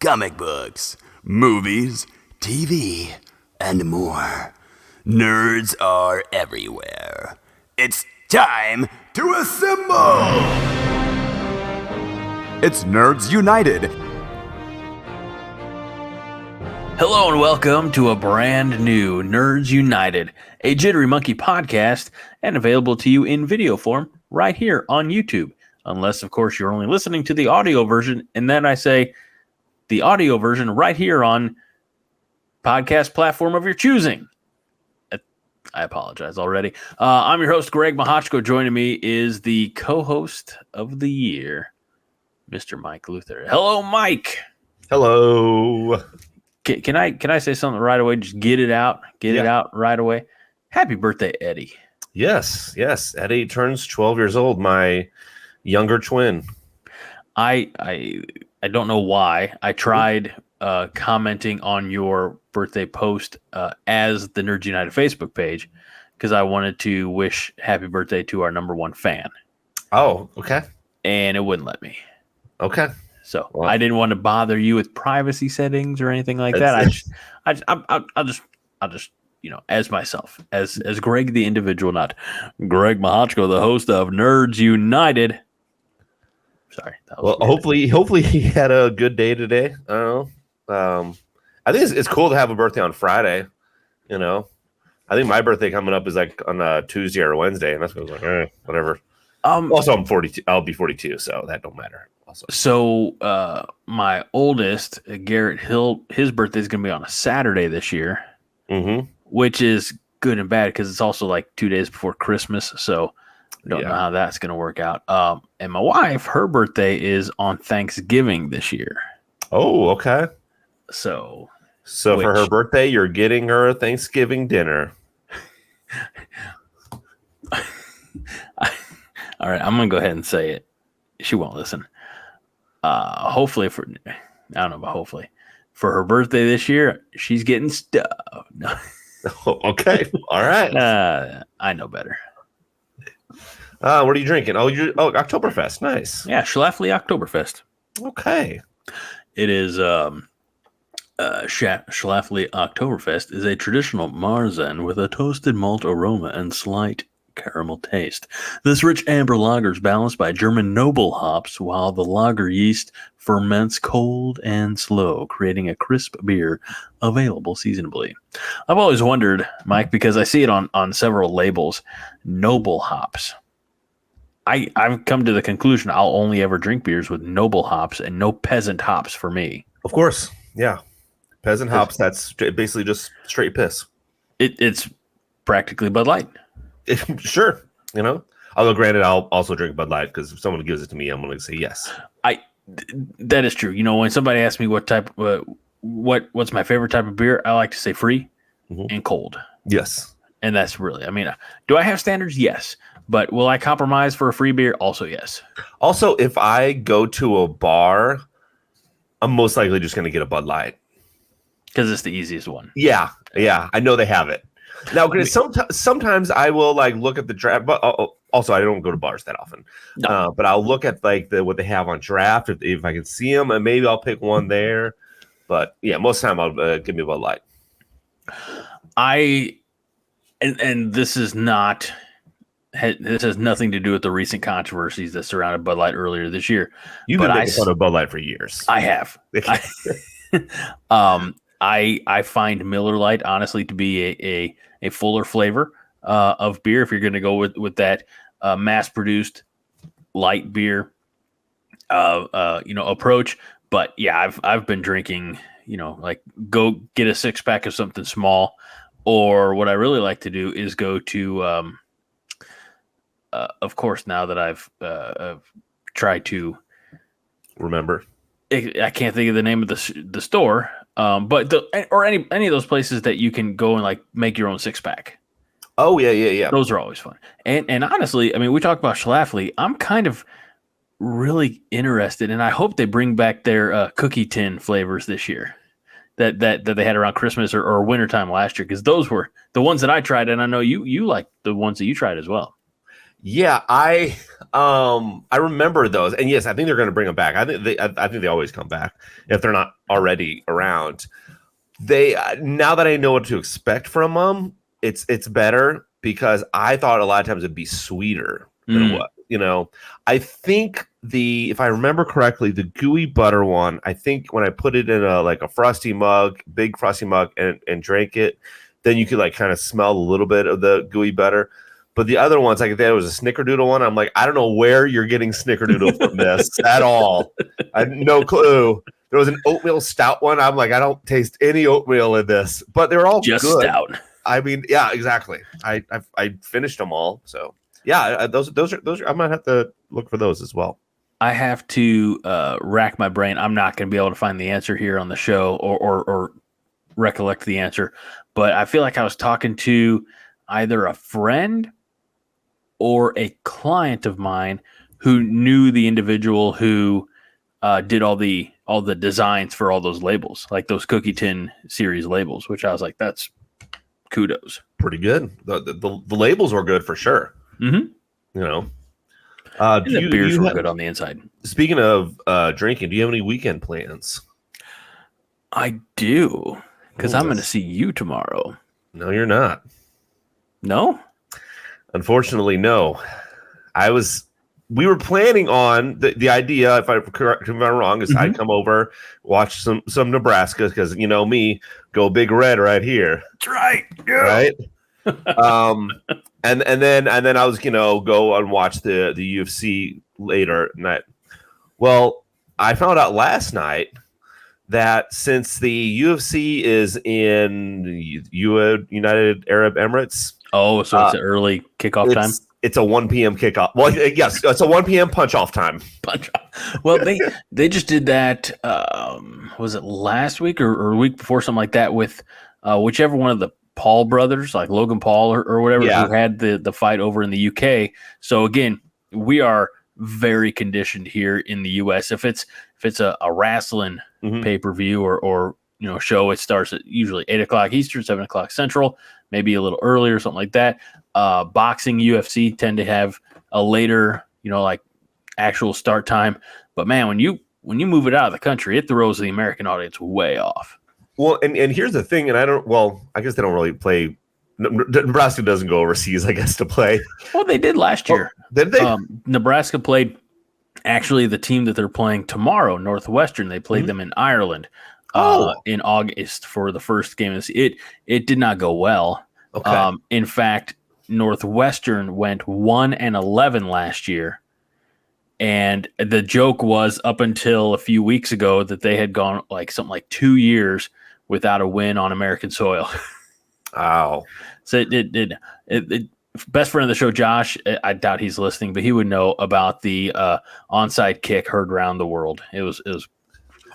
comic books, movies, TV, and more. Nerds are everywhere. It's time to assemble! It's Nerds United. Hello and welcome to a brand new Nerds United, a Jittery Monkey podcast, and available to you in video form right here on YouTube. Unless, of course, you're only listening to the audio version, and then I say the audio version right here on podcast platform of your choosing. I apologize already. I'm your host, Greg Mahachko. Joining me is the co-host of the year, Mr. Mike Luther. Hello, Mike. Hello. Can I say something right away? Just get it out. Get it out right away. Happy birthday, Eddie. Yes. Eddie turns 12 years old, my younger twin. I don't know why. I tried commenting on your birthday post as the Nerds United Facebook page because I wanted to wish happy birthday to our number one fan. Oh, okay. And it wouldn't let me. Okay. So well, I didn't want to bother you with privacy settings or anything like that. I'll just as myself, as Greg the individual, not Greg Mahachko, the host of Nerds United. Sorry. Well, hopefully he had a good day today. I don't know. I think it's cool to have a birthday on Friday. You know, I think my birthday coming up is like on a Tuesday or Wednesday, and that's what I was like, whatever. Also, I'm 42. I'll be 42, so that don't matter. Also. So my oldest, Garrett Hill, his birthday is going to be on a Saturday this year, which is good and bad because it's also like 2 days before Christmas. So I don't know how that's going to work out. And my wife, her birthday is on Thanksgiving this year. Oh, okay. So for her birthday, you're getting her a Thanksgiving dinner. All right, I'm going to go ahead and say it. She won't listen. Hopefully for her birthday this year, she's getting stuffed. No. Okay. All right. I know better. What are you drinking? Oktoberfest. Nice. Yeah, Schlafly Oktoberfest. Okay. It is Schlafly Oktoberfest is a traditional Marzen with a toasted malt aroma and slight caramel taste. This rich amber lager is balanced by German noble hops, while the lager yeast ferments cold and slow, creating a crisp beer available seasonably. I've always wondered, Mike, because I see it on several labels, noble hops. I've come to the conclusion I'll only ever drink beers with noble hops and no peasant hops for me. Of course, yeah. Peasant hops, that's basically just straight piss. It's practically Bud Light. Sure, although granted, I'll also drink Bud Light because if someone gives it to me, I'm going to say yes. That is true. When somebody asks me what's my favorite type of beer, I like to say free and cold. Yes. And that's really, do I have standards? Yes. But will I compromise for a free beer? Also, yes. Also, if I go to a bar, I'm most likely just going to get a Bud Light. Because it's the easiest one. Yeah. I know they have it. Now, sometimes I will look at the draft, but also I don't go to bars that often. No. But I'll look at what they have on draft if I can see them, and maybe I'll pick one there. But yeah, most of the time I'll give me a Bud Light. And this is not. This has nothing to do with the recent controversies that surrounded Bud Light earlier this year. You've been making fun of Bud Light for years. I have. I find Miller Lite honestly to be a fuller flavor of beer if you're going to go with that mass-produced light beer approach. But yeah, I've been drinking go get a 6-pack of something small, or what I really like to do is go to of course, now that I've tried to remember, I can't think of the name of the store, but any of those places that you can go and make your own 6-pack. Oh yeah. Those are always fun. And honestly, we talk about Schlafly. I'm kind of really interested, and I hope they bring back their cookie tin flavors this year that they had around Christmas or wintertime last year, because those were the ones that I tried, and I know you like the ones that you tried as well. Yeah, I remember those, and yes, I think they're going to bring them back. I think they always come back if they're not already around. They now that I know what to expect from them, it's better because I thought a lot of times it'd be sweeter than it was. I think if I remember correctly, the gooey butter one. I think when I put it in a frosty mug, big frosty mug, and drank it, then you could like kind of smell a little bit of the gooey butter. But the other ones, like if there was a snickerdoodle one, I'm like, I don't know where you're getting snickerdoodle from this at all. I had no clue. There was an oatmeal stout one. I'm like, I don't taste any oatmeal in this, but they're all Just good. stout. I mean, yeah, exactly. I finished them all, so yeah, those are. I might have to look for those as well. I have to rack my brain. I'm not going to be able to find the answer here on the show or recollect the answer, but I feel like I was talking to either a friend or a client of mine who knew the individual who did all the designs for all those labels, like those Cookie Tin series labels, which I was like, that's kudos. Pretty good. The labels were good for sure. Mm-hmm. And the beers were good on the inside. Speaking of drinking, do you have any weekend plans? I do, because I'm going to see you tomorrow. No, you're not. No? Unfortunately, no. We were planning on the idea, if I'm wrong, is I'd come over, watch some Nebraska, because me, go Big Red right here. That's right. Yeah. Right. And then I was go and watch the UFC later night. Well, I found out last night that since the UFC is in United Arab Emirates. Oh, so it's an early kickoff time? It's a 1 p.m. kickoff. Well, yes, it's a 1 p.m. punch-off time. Well, they just did that, was it last week or a week before, something like that, with whichever one of the Paul brothers, like Logan Paul or whatever, who had the fight over in the UK. So, again, we are very conditioned here in the U.S. If it's a wrestling pay-per-view or show, it starts at usually 8 o'clock Eastern, 7 o'clock Central, maybe a little earlier, something like that. Boxing, UFC tend to have a later, like actual start time. But man, when you move it out of the country, it throws the American audience way off. Well, and here's the thing, and I guess they don't really play. Nebraska doesn't go overseas, I guess, to play. Well, they did last year. Did they? Nebraska played, actually, the team that they're playing tomorrow, Northwestern. They played them in Ireland in August for the first game. It did not go well. Okay. In fact, Northwestern went 1-11 last year. And the joke was up until a few weeks ago that they had gone something like 2 years without a win on American soil. Wow. So it best friend of the show, Josh, I doubt he's listening, but he would know about the onside kick heard around the world. It was a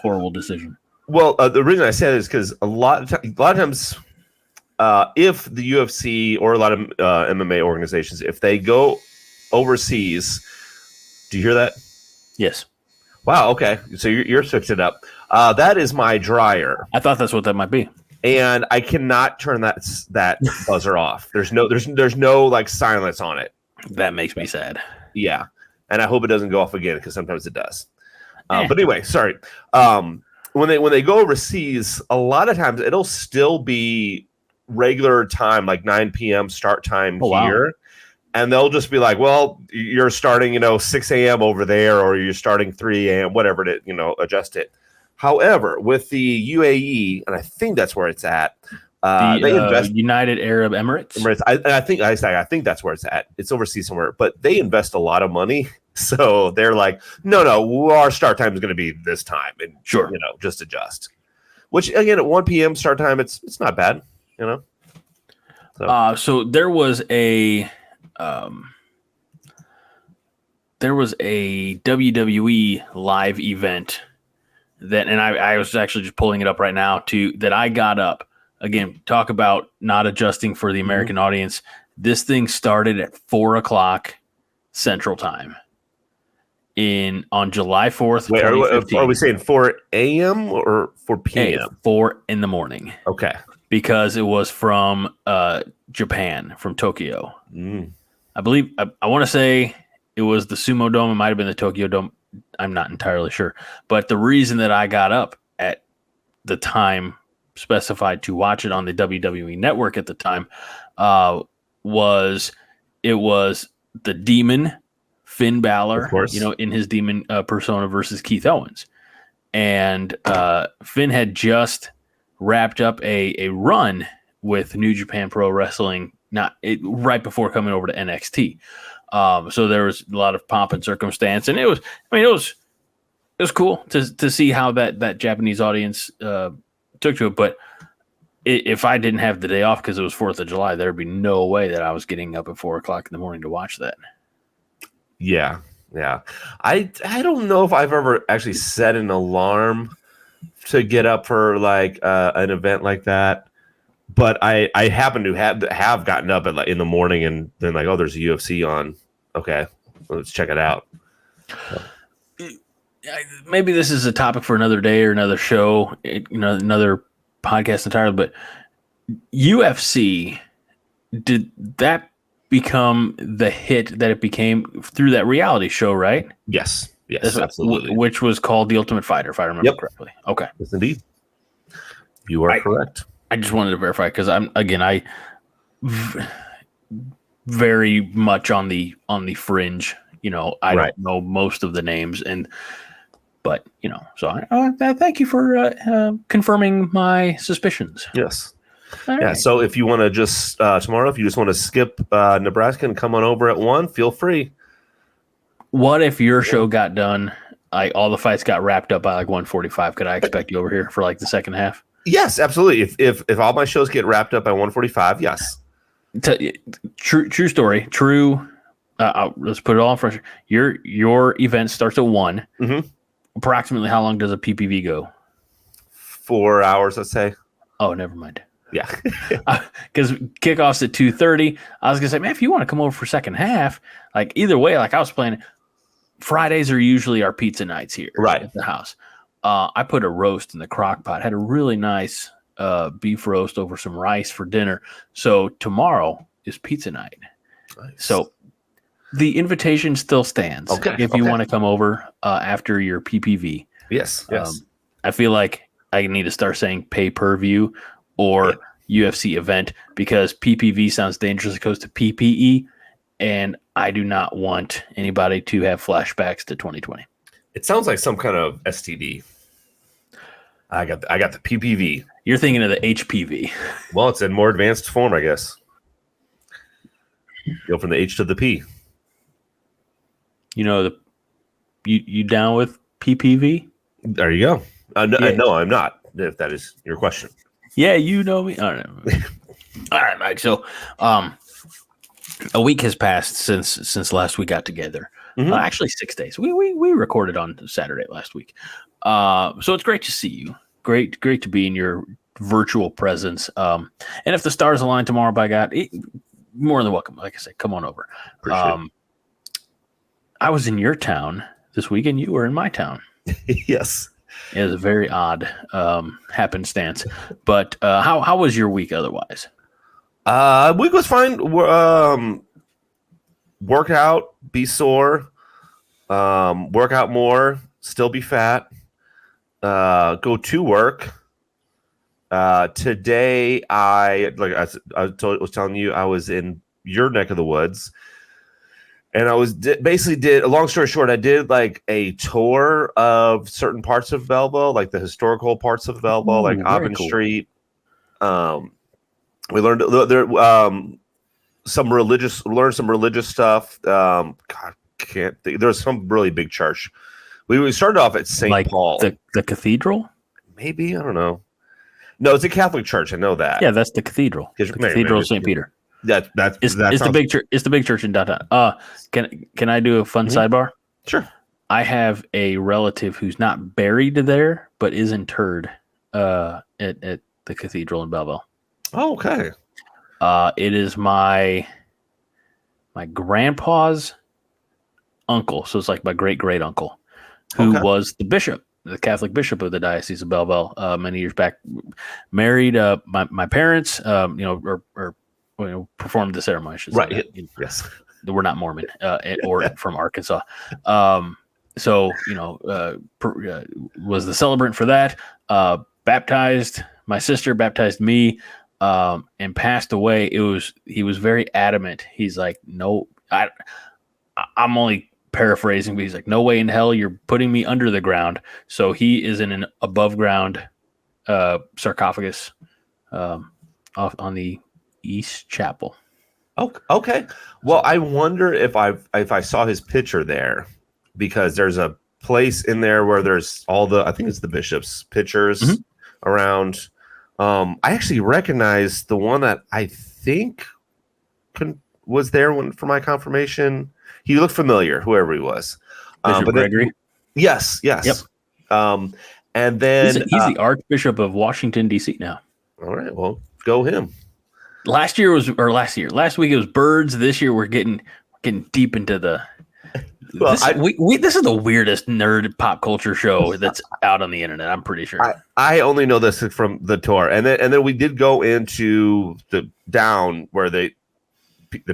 horrible decision. Well, the reason I said it is because a lot of times, if the UFC or a lot of MMA organizations, if they go overseas, do you hear that? Yes. Wow. Okay. So you're switching it up. That is my dryer. I thought that's what that might be. And I cannot turn that buzzer off. There's no like silence on it. That makes me sad. Yeah. And I hope it doesn't go off again because sometimes it does. But anyway, sorry. When they go overseas, a lot of times it'll still be regular time, like 9 p.m. start time here. Wow. And they'll just be like, well, you're starting, 6 a.m. over there, or you're starting 3 a.m., whatever it, adjust it. However, with the UAE, and I think that's where it's at, they invest United Arab Emirates. I think that's where it's at. It's overseas somewhere, but they invest a lot of money. So they're like, no, our start time is going to be this time, and sure, just adjust. Which again, at 1 p.m. start time, it's not bad, So there was a WWE live event that, and I was actually just pulling it up right now that I got up. Again, talk about not adjusting for the American audience. This thing started at 4 o'clock Central Time on July 4th. Wait, are we saying 4 a.m. or 4 p.m.? 4 in the morning. Okay. Because it was from Japan, from Tokyo. I believe I want to say it was the Sumo Dome. It might have been the Tokyo Dome. I'm not entirely sure. But the reason that I got up at the time specified to watch it on the WWE Network at the time was it was the Demon Finn Balor, Of course. in his Demon persona versus Keith Owens, and Finn had just wrapped up a run with New Japan Pro Wrestling, right before coming over to NXT. So there was a lot of pomp and circumstance, and it was cool to see how that Japanese audience took to it. But if I didn't have the day off because it was 4th of July, there'd be no way that I was getting up at 4 o'clock in the morning to watch that. Yeah. I don't know if I've ever actually set an alarm to get up for like an event like that, but I happen to have gotten up in the morning and then like, oh, there's a UFC on. Okay, let's check it out. Maybe this is a topic for another day or another show, another podcast entirely. But UFC, did that become the hit that it became through that reality show, right? Yes, absolutely. Which was called The Ultimate Fighter, if I remember correctly. Okay. Yes, indeed. You are correct. I just wanted to verify because I very much on the fringe. I don't know most of the names, but so I thank you for confirming my suspicions. Yes. All right. So if you want to just tomorrow, if you just want to skip Nebraska and come on over at 1, feel free. What if your show got done? Like all the fights got wrapped up by like 1:45. Could I expect you over here for like the second half? Yes, absolutely. If all my shows get wrapped up by 1:45, yes. True story. True. Let's put it all in front. Your event starts at 1. Mm-hmm. Approximately how long does a PPV go? 4 hours, let's say. Oh, never mind. Yeah. Because kickoff's at 2:30. I was gonna say, man, if you want to come over for second half, like either way, like I was planning. Fridays are usually our pizza nights here at the house. I put a roast in the crock pot. Had a really nice beef roast over some rice for dinner. So tomorrow is pizza night. Nice. So the invitation still stands. Okay. If you want to come over after your PPV. Yes. I feel like I need to start saying pay-per-view or UFC event because PPV sounds dangerous. It goes to PPE, and I do not want anybody to have flashbacks to 2020. It sounds like some kind of STD. I got the PPV. You're thinking of the HPV. Well, it's in more advanced form, I guess. Go from the H to the P. You down with PPV? There you go. No, I'm not. If that is your question. Yeah, you know me. All right, all right, Mike. So, a week has passed since last we got together. Mm-hmm. Actually, 6 days. We recorded on Saturday last week. So it's great to see you. Great to be in your virtual presence. And if the stars align tomorrow, by God, more than welcome. Like I said, come on over. I was in your town this week, and you were in my town. Yes. It was a very odd happenstance. But how was your week otherwise? Week was fine. Work out, be sore, work out more, still be fat, go to work. Today, I was telling you, I was in your neck of the woods. And I was did a long story short, I did like a tour of certain parts of Belleville, like the historical parts of Belleville, like Auburn Street. We learned some religious stuff. God, can't think. There was some really big church. We started off at St. Paul, the cathedral. Maybe, I don't know. No, it's a Catholic church. I know that. Yeah, that's the cathedral. The Cathedral of St. Peter. It's the big church. It's the big church in downtown. Can I do a fun sidebar? Sure. I have a relative who's not buried there, but is interred at the cathedral in Belleville. Oh, okay. It is my grandpa's uncle, so it's like my great uncle, who was the bishop, the Catholic bishop of the Diocese of Belleville, many years back. Married my parents, or performed the ceremony. Right. Yes. we're not Mormon or from Arkansas. So, was the celebrant for that, baptized my sister, baptized me, and passed away. He was very adamant. He's like, no, I'm only paraphrasing, but he's like, no way in hell you're putting me under the ground. So he is in an above ground sarcophagus off on the East Chapel. Okay. Well, I wonder if I saw his picture there, because there's a place in there where there's I think it's the bishop's pictures around. I actually recognize the one that I think was there for my confirmation. He looked familiar, whoever he was. Bishop Gregory? Yes. Yep. And then he's the Archbishop of Washington, D.C. now. All right, well, go him. Last week it was birds. This year we're getting deep into the. Well, this is the weirdest nerd pop culture show that's out on the internet. I'm pretty sure. I only know this from the tour, and then we did go into the down where the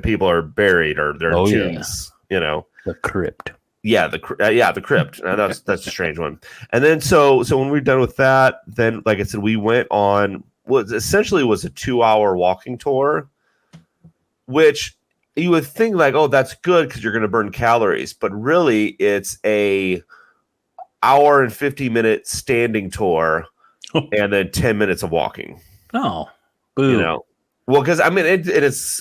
people are buried or their tombs. Yeah. The crypt. Yeah, the crypt. That's a strange one. And then so when we're done with that, then like I said, we went on what essentially was a 2-hour walking tour, which you would think like, oh, that's good because you're going to burn calories, but really it's a hour and 50-minute standing tour and then 10 minutes of walking. Oh, boo. Well, because I mean, it's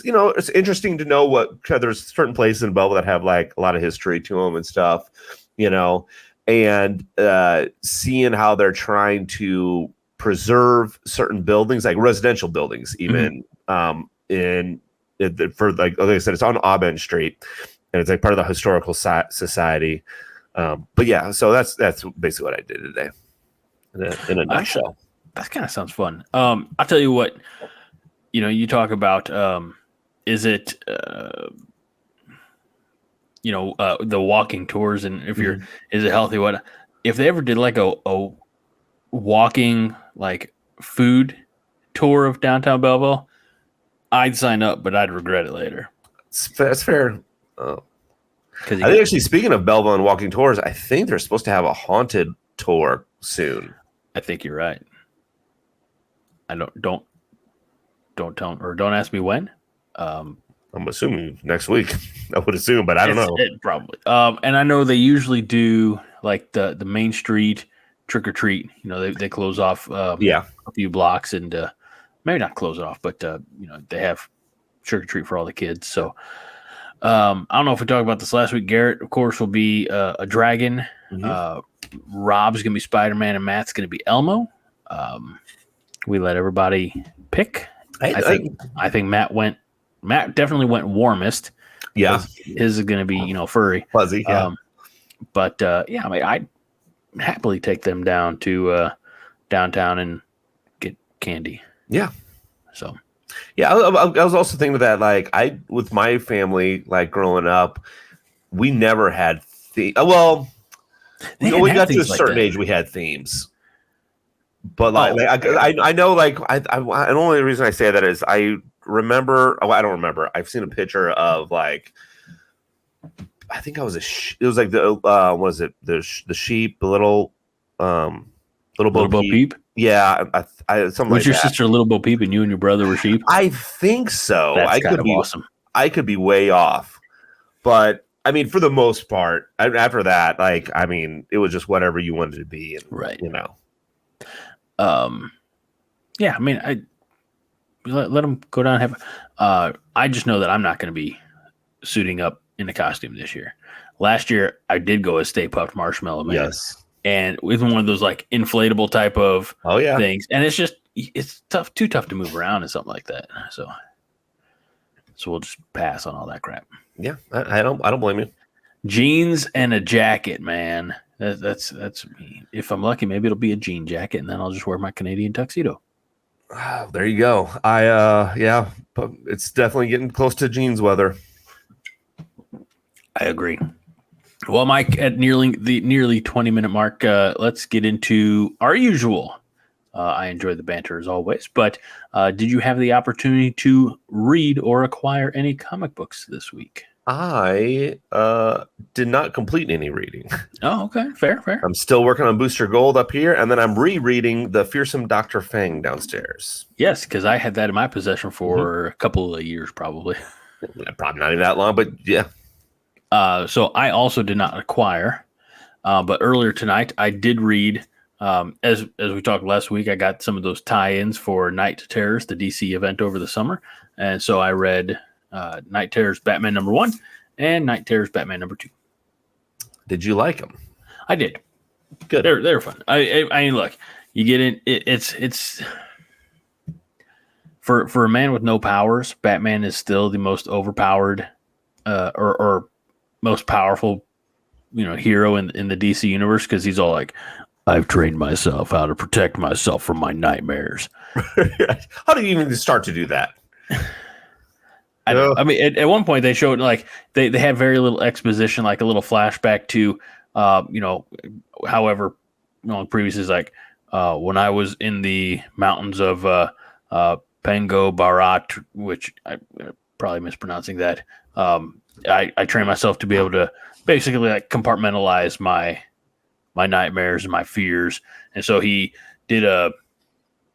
it's interesting to know there's certain places in Belleville that have like a lot of history to them and stuff, and seeing how they're trying to preserve certain buildings, like residential buildings, even for like I said, it's on Auburn Street, and it's like part of the historical society. But yeah, so that's basically what I did today, in a nutshell. That kind of sounds fun. I'll tell you what. You talk about, is it, the walking tours, and if is it healthy? What if they ever did like a walking, like food tour of downtown Belleville? I'd sign up, but I'd regret it later. That's fair. I think actually, speaking of Belleville and walking tours, I think they're supposed to have a haunted tour soon. I think you're right. I don't tell or don't ask me when. I'm assuming next week. I would assume, but I don't know. Probably. And I know they usually do like the Main Street trick or treat. They close off a few blocks and maybe not close it off, but they have trick or treat for all the kids. So I don't know if we talked about this last week. Garrett, of course, will be a dragon. Rob's gonna be Spider-Man, and Matt's gonna be Elmo. We let everybody pick. I think Matt definitely went warmest. Yeah. His is going to be, furry. Fuzzy. Yeah. I'd happily take them down to downtown and get candy. Yeah. So. Yeah. I was also thinking of that, like with my family, like growing up, we never had well, we got to a certain age, we had themes. But I know, like the only reason I say that is I remember. Oh, I don't remember. I've seen a picture of like, I think I was it was like the what is it? The sheep, the little Bo Peep. Yeah, I something. Was your sister Little Bo Peep and you and your brother were sheep? I think so. That's kind of awesome. I could be way off, but I mean, for the most part, after that, like I mean, it was just whatever you wanted to be, and, right? Yeah, I mean, I let them go down and have. I just know that I'm not going to be suiting up in a costume this year. Last year, I did go as Stay Puft Marshmallow Man. Yes, and with one of those like inflatable type of things, and it's too tough to move around and something like that. So we'll just pass on all that crap. Yeah, I don't blame you. Jeans and a jacket, man. That's me. If I'm lucky, maybe it'll be a jean jacket, and then I'll just wear my Canadian tuxedo. There you go. But it's definitely getting close to jeans weather. I agree. Well, Mike, at nearly 20-minute mark, let's get into our usual. I enjoy the banter as always, but did you have the opportunity to read or acquire any comic books this week? I did not complete any reading. Oh, okay. Fair. I'm still working on Booster Gold up here, and then I'm rereading The Fearsome Dr. Fang downstairs. Yes, because I had that in my possession for a couple of years, probably. Probably not even that long, but yeah. So I also did not acquire, but earlier tonight I did read. As we talked last week, I got some of those tie-ins for Night Terrors, the DC event over the summer, and so I read Night Terrors Batman #1 and Night Terrors Batman #2. Did you like them? I did. Good. They're fun. I mean, look, you get in. It's for a man with no powers. Batman is still the most overpowered, or most powerful, hero in the DC universe, because he's all like, I've trained myself how to protect myself from my nightmares. How do you even start to do that? I don't know. I mean, at one point they showed like they had very little exposition, like a little flashback to, however long previous is like, when I was in the mountains of Pengo Barat, which I'm probably mispronouncing that. I trained myself to be able to basically like compartmentalize my nightmares and my fears, and so he did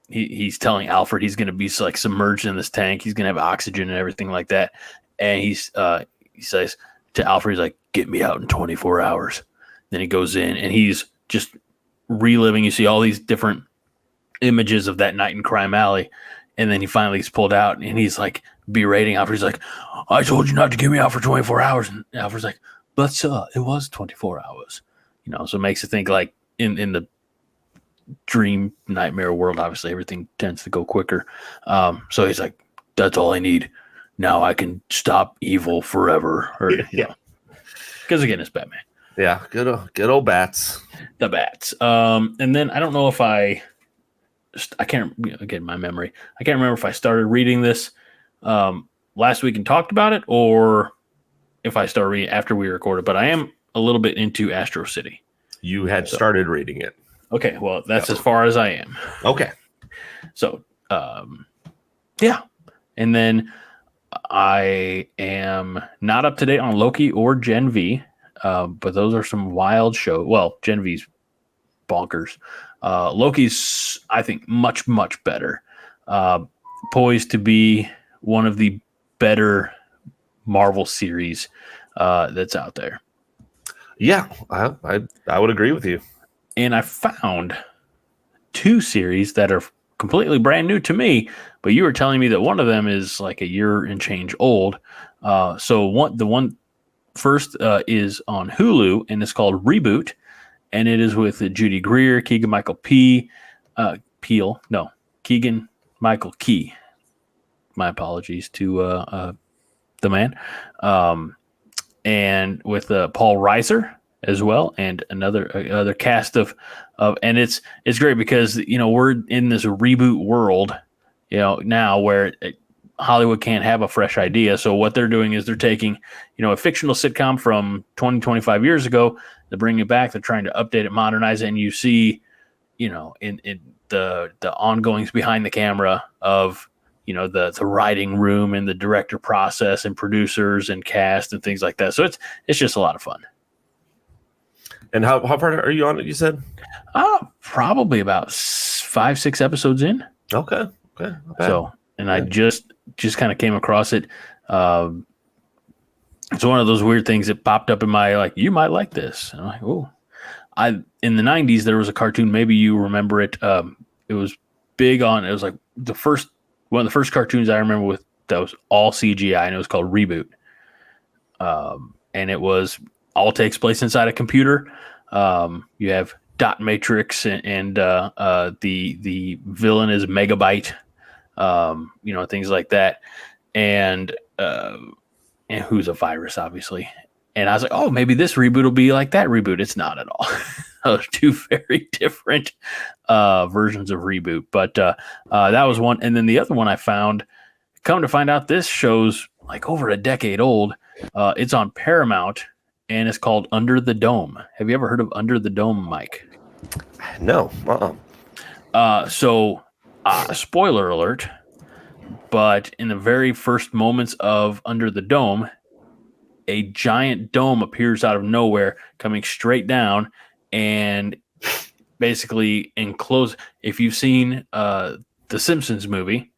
he's telling Alfred he's going to be like submerged in this tank. He's going to have oxygen and everything like that. And he says to Alfred, he's like, get me out in 24 hours. Then he goes in and he's just reliving. You see all these different images of that night in Crime Alley. And then he finally gets pulled out and he's like berating Alfred. He's like, I told you not to get me out for 24 hours. And Alfred's like, but it was 24 hours. So it makes you think like in the dream nightmare world, obviously everything tends to go quicker. So he's like, that's all I need. Now I can stop evil forever. Or, because again, it's Batman. Yeah, good old bats. The bats. And then I don't know if I can't, again, my memory, I can't remember if I started reading this last week and talked about it, or if I started reading after we recorded, but I am a little bit into Astro City. You had started reading it. Okay, well, that's as far as I am. Okay. So, yeah. And then I am not up to date on Loki or Gen V, but those are some wild shows. Well, Gen V's bonkers. Loki's, I think, much, much better. Poised to be one of the better Marvel series that's out there. Yeah, I would agree with you. And I found 2 series that are completely brand new to me, but you were telling me that one of them is like a year and change old. So the one first is on Hulu, and it's called Reboot, and it is with Judy Greer, Keegan Michael Key. My apologies to the man. And with Paul Reiser as well, and another cast of and it's great because we're in this reboot world now where Hollywood can't have a fresh idea. So what they're doing is they're taking a fictional sitcom from 25 years ago, they're bringing it back, they're trying to update it, modernize it, and you see in the ongoings behind the camera of the writing room and the director process and producers and cast and things like that. So it's just a lot of fun. And how far are you on it, you said? Probably about 5-6 episodes in. Okay. So, and I just kind of came across it. It's one of those weird things that popped up in my, like, you might like this. And I'm like, oh. In the 90s, there was a cartoon, maybe you remember it. It was big on, it was like one of the first cartoons I remember that was all CGI, and it was called Reboot. And it was all takes place inside a computer. You have dot matrix and the villain is Megabyte, things like that. And who's a virus, obviously. And I was like, oh, maybe this reboot will be like that reboot. It's not at all. Those 2 very different versions of Reboot. But that was one. And then the other one I found, come to find out, this show's like over a decade old. It's on Paramount, and it's called Under the Dome. Have you ever heard of Under the Dome, Mike? No. So, spoiler alert, but in the very first moments of Under the Dome, a giant dome appears out of nowhere, coming straight down, and basically enclose. If you've seen the Simpsons movie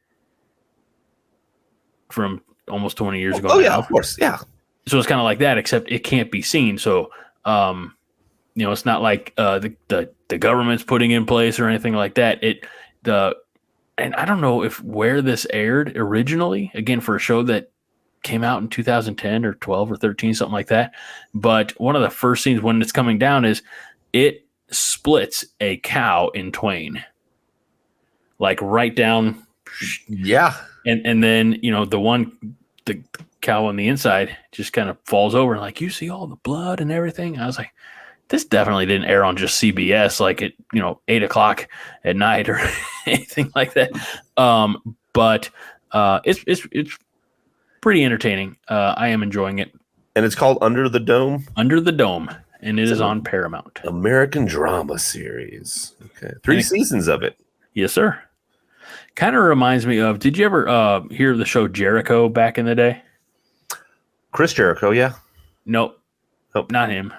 from almost 20 years ago Oh now, yeah, of course, yeah. so it's kind of like that, except it can't be seen. So, it's not like the government's putting in place or anything like that. And I don't know where this aired originally. Again, for a show that came out in 2010 or 12 or 13, something like that. But one of the first scenes when it's coming down is it splits a cow in twain, like right down. Yeah. And then, the cow on the inside just kind of falls over, and like, you see all the blood and everything. I was like, this definitely didn't air on just CBS, like at 8:00 at night or anything like that. But it's pretty entertaining. I am enjoying it. And it's called Under the Dome. Under the Dome, and it is on Paramount. American drama series. Okay, 3 seasons of it. Yes, sir. Kind of reminds me of. Did you ever hear the show Jericho back in the day? Chris Jericho, yeah. Nope, not him.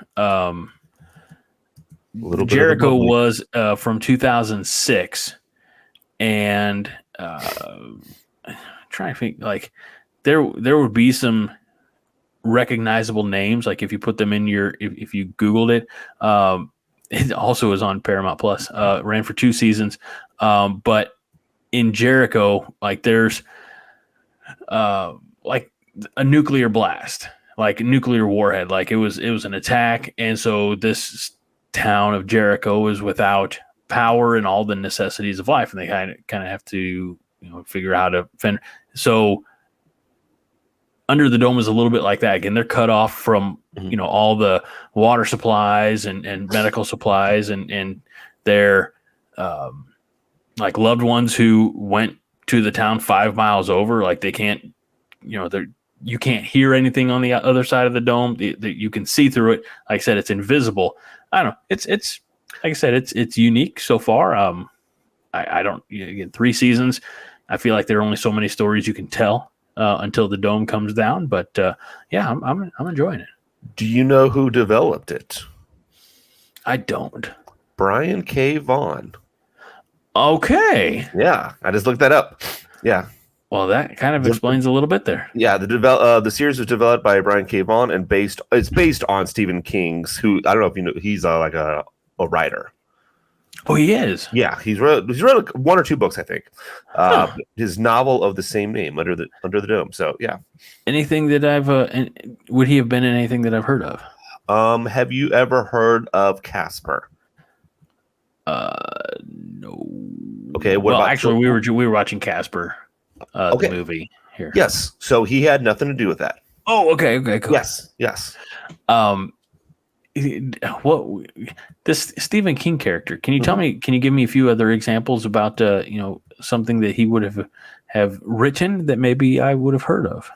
Little Jericho was from 2006, and trying to think, like there would be some recognizable names, like if you put them in if you Googled it. It also is on Paramount Plus. Ran for 2 seasons, but in Jericho, like there's like a nuclear blast, like a nuclear warhead, like it was an attack, and so this town of Jericho is without power and all the necessities of life, and they kind of have to figure out how to fend. So Under the Dome is a little bit like that. Again, they're cut off from all the water supplies and medical supplies, and their like loved ones who went to the town 5 miles over, like they can't, you can't hear anything on the other side of the dome. You can see through it. Like I said, it's invisible. I don't know. It's like I said, it's unique so far. I don't, again, 3 seasons. I feel like there are only so many stories you can tell until the dome comes down. But yeah, I'm enjoying it. Do you know who developed it? I don't. Brian K. Vaughan. Okay. Yeah, I just looked that up. Yeah. Well, that kind of explains a little bit there. Yeah, the series was developed by Brian K. Vaughan and it's based on Stephen King's, who I don't know if you know, he's like a writer. Oh, he is. Yeah, he's wrote 1 or 2 books, I think. His novel of the same name, Under the Dome. So yeah. Anything that I've would he have been in anything that I've heard of? Have you ever heard of Casper? No. Okay. Well, actually, we were watching Casper, the movie here. Yes. So he had nothing to do with that. Oh, okay, cool. Yes. What this Stephen King character? Can you tell me? Can you give me a few other examples about something that he would have written that maybe I would have heard of?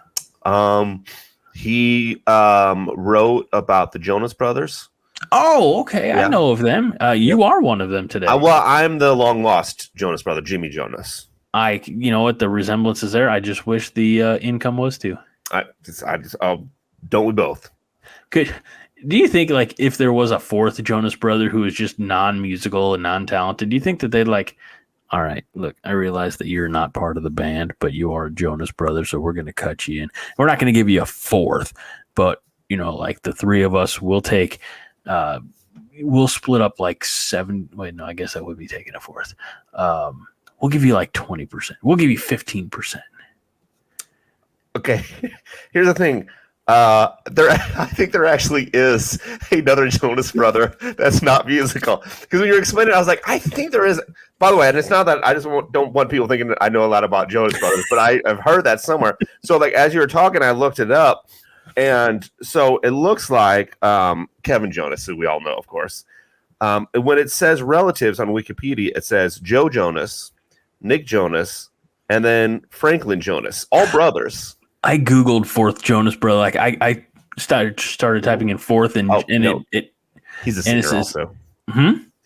He wrote about the Jonas Brothers. Oh, okay. Yeah. I know of them. You are one of them today. Well, I'm the long lost Jonas brother, Jimmy Jonas. You know what, the resemblance is there. I just wish the income was too. Don't we both? Do you think, like, if there was a 4th Jonas brother who was just non-musical and non-talented, do you think that they'd like, all right, look, I realize that you're not part of the band, but you are a Jonas brother, so we're going to cut you in. We're not going to give you a 4th, but, like the 3 of us will take, we'll split up like 7. Wait, no, I guess that would be taking a 4th. We'll give you like 20%. We'll give you 15%. Okay. Here's the thing. I think there actually is another Jonas brother that's not musical. Because when you're explaining it, I was like, I think there is. By the way, and it's not that I just don't want people thinking that I know a lot about Jonas brothers, but I've heard that somewhere. So, like, as you were talking, I looked it up, and so it looks like Kevin Jonas, who we all know, of course. When it says relatives on Wikipedia, it says Joe Jonas, Nick Jonas, and then Franklin Jonas, all brothers. I Googled 4th Jonas brother. Like I started typing in 4th, and he's a singer also.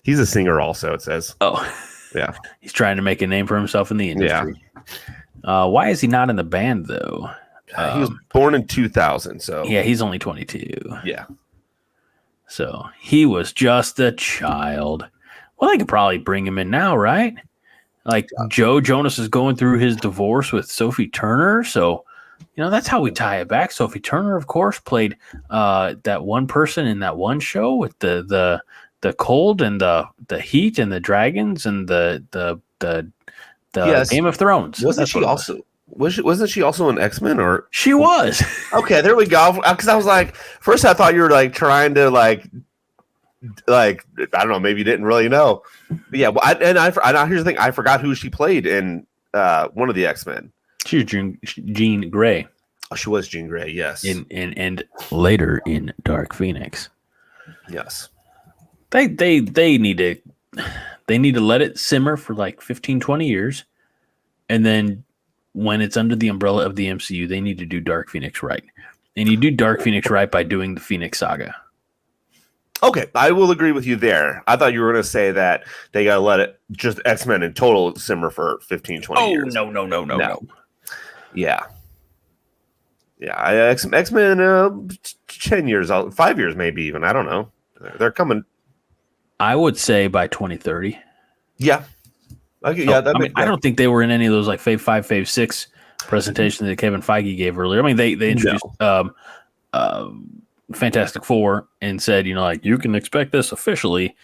He's a singer also. It says. Oh, yeah. He's trying to make a name for himself in the industry. Yeah. Why is he not in the band though? He was born in 2000, so Yeah, he's only 22. yeah. So he was just a child. Well, they could probably bring him in now, right? Like Joe Jonas is going through his divorce with Sophie Turner, so that's how we tie it back. Sophie Turner, of course, played that one person in that one show with the cold and the heat and the dragons and the Yes. Game of Thrones. Wasn't she also an X-Men or she was? Okay, there we go. Because I was like, first I thought you were like trying to like I don't know, maybe you didn't really know. But yeah, well, here's the thing: I forgot who she played in one of the X-Men. She was Jean Grey. Oh, she was Jean Grey, yes. And later in Dark Phoenix. Yes. They need to let it simmer for like 15, 20 years. And then when it's under the umbrella of the MCU, they need to do Dark Phoenix right. And you do Dark Phoenix right by doing the Phoenix Saga. Okay, I will agree with you there. I thought you were going to say that they got to let it just X-Men in total simmer for 15, 20 years. Oh, no. Yeah. Yeah, X-Men 10 years, 5 years maybe even. I don't know. They're coming. I would say by 2030. Yeah. Okay, I don't think they were in any of those like Phase 5, Phase 6 presentations that Kevin Feige gave earlier. I mean, they introduced Fantastic Four and said, you can expect this officially,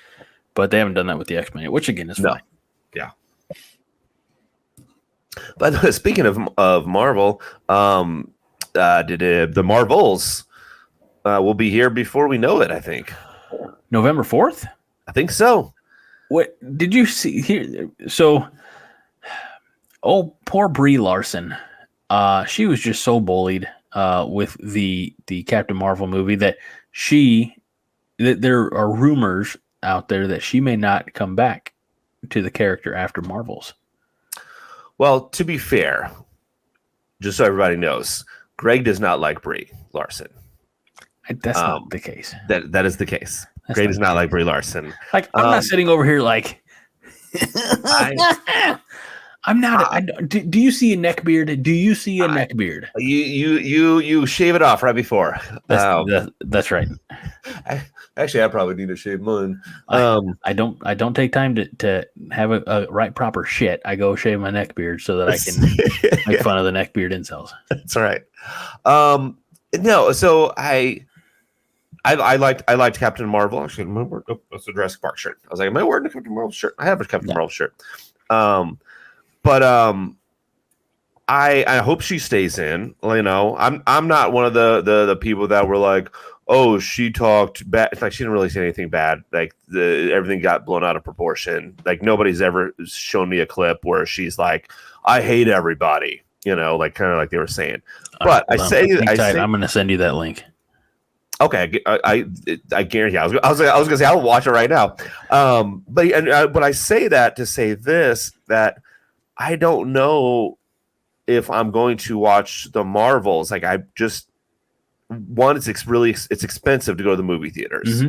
but they haven't done that with the X-Men yet, which again is fine. Yeah. By the way, speaking of Marvel, the Marvels will be here before we know it, I think. November 4th? I think so. What did you see here? So, poor Brie Larson. She was just so bullied with the Captain Marvel movie that there are rumors out there that she may not come back to the character after Marvels. Well, to be fair, just so everybody knows, Greg does not like Brie Larson. That's not the case. That is the case. Greg does not like Brie Larson. Like, I'm not sitting over here like I'm not. Do you see a neck beard? Do you see a neck beard? You shave it off right before. That's right. Actually, I probably need to shave mine. I don't take time to have a right proper shit. I go shave my neck beard so that I can make fun of the neck beard incels. That's right. No, so I liked Captain Marvel. Actually, that's a Jurassic Park shirt. I was like, am I wearing a Captain Marvel shirt? I have a Captain Marvel shirt. But I hope she stays in. I'm not one of the people that were like, oh, she talked bad. It's like she didn't really say anything bad. Like everything got blown out of proportion. Like nobody's ever shown me a clip where she's like, I hate everybody. Like kind of like they were saying. But I'm going to send you that link. Okay, I guarantee. I was gonna say I'll watch it right now. But I say that to say this, that I don't know if I'm going to watch the Marvels. Like it's expensive to go to the movie theaters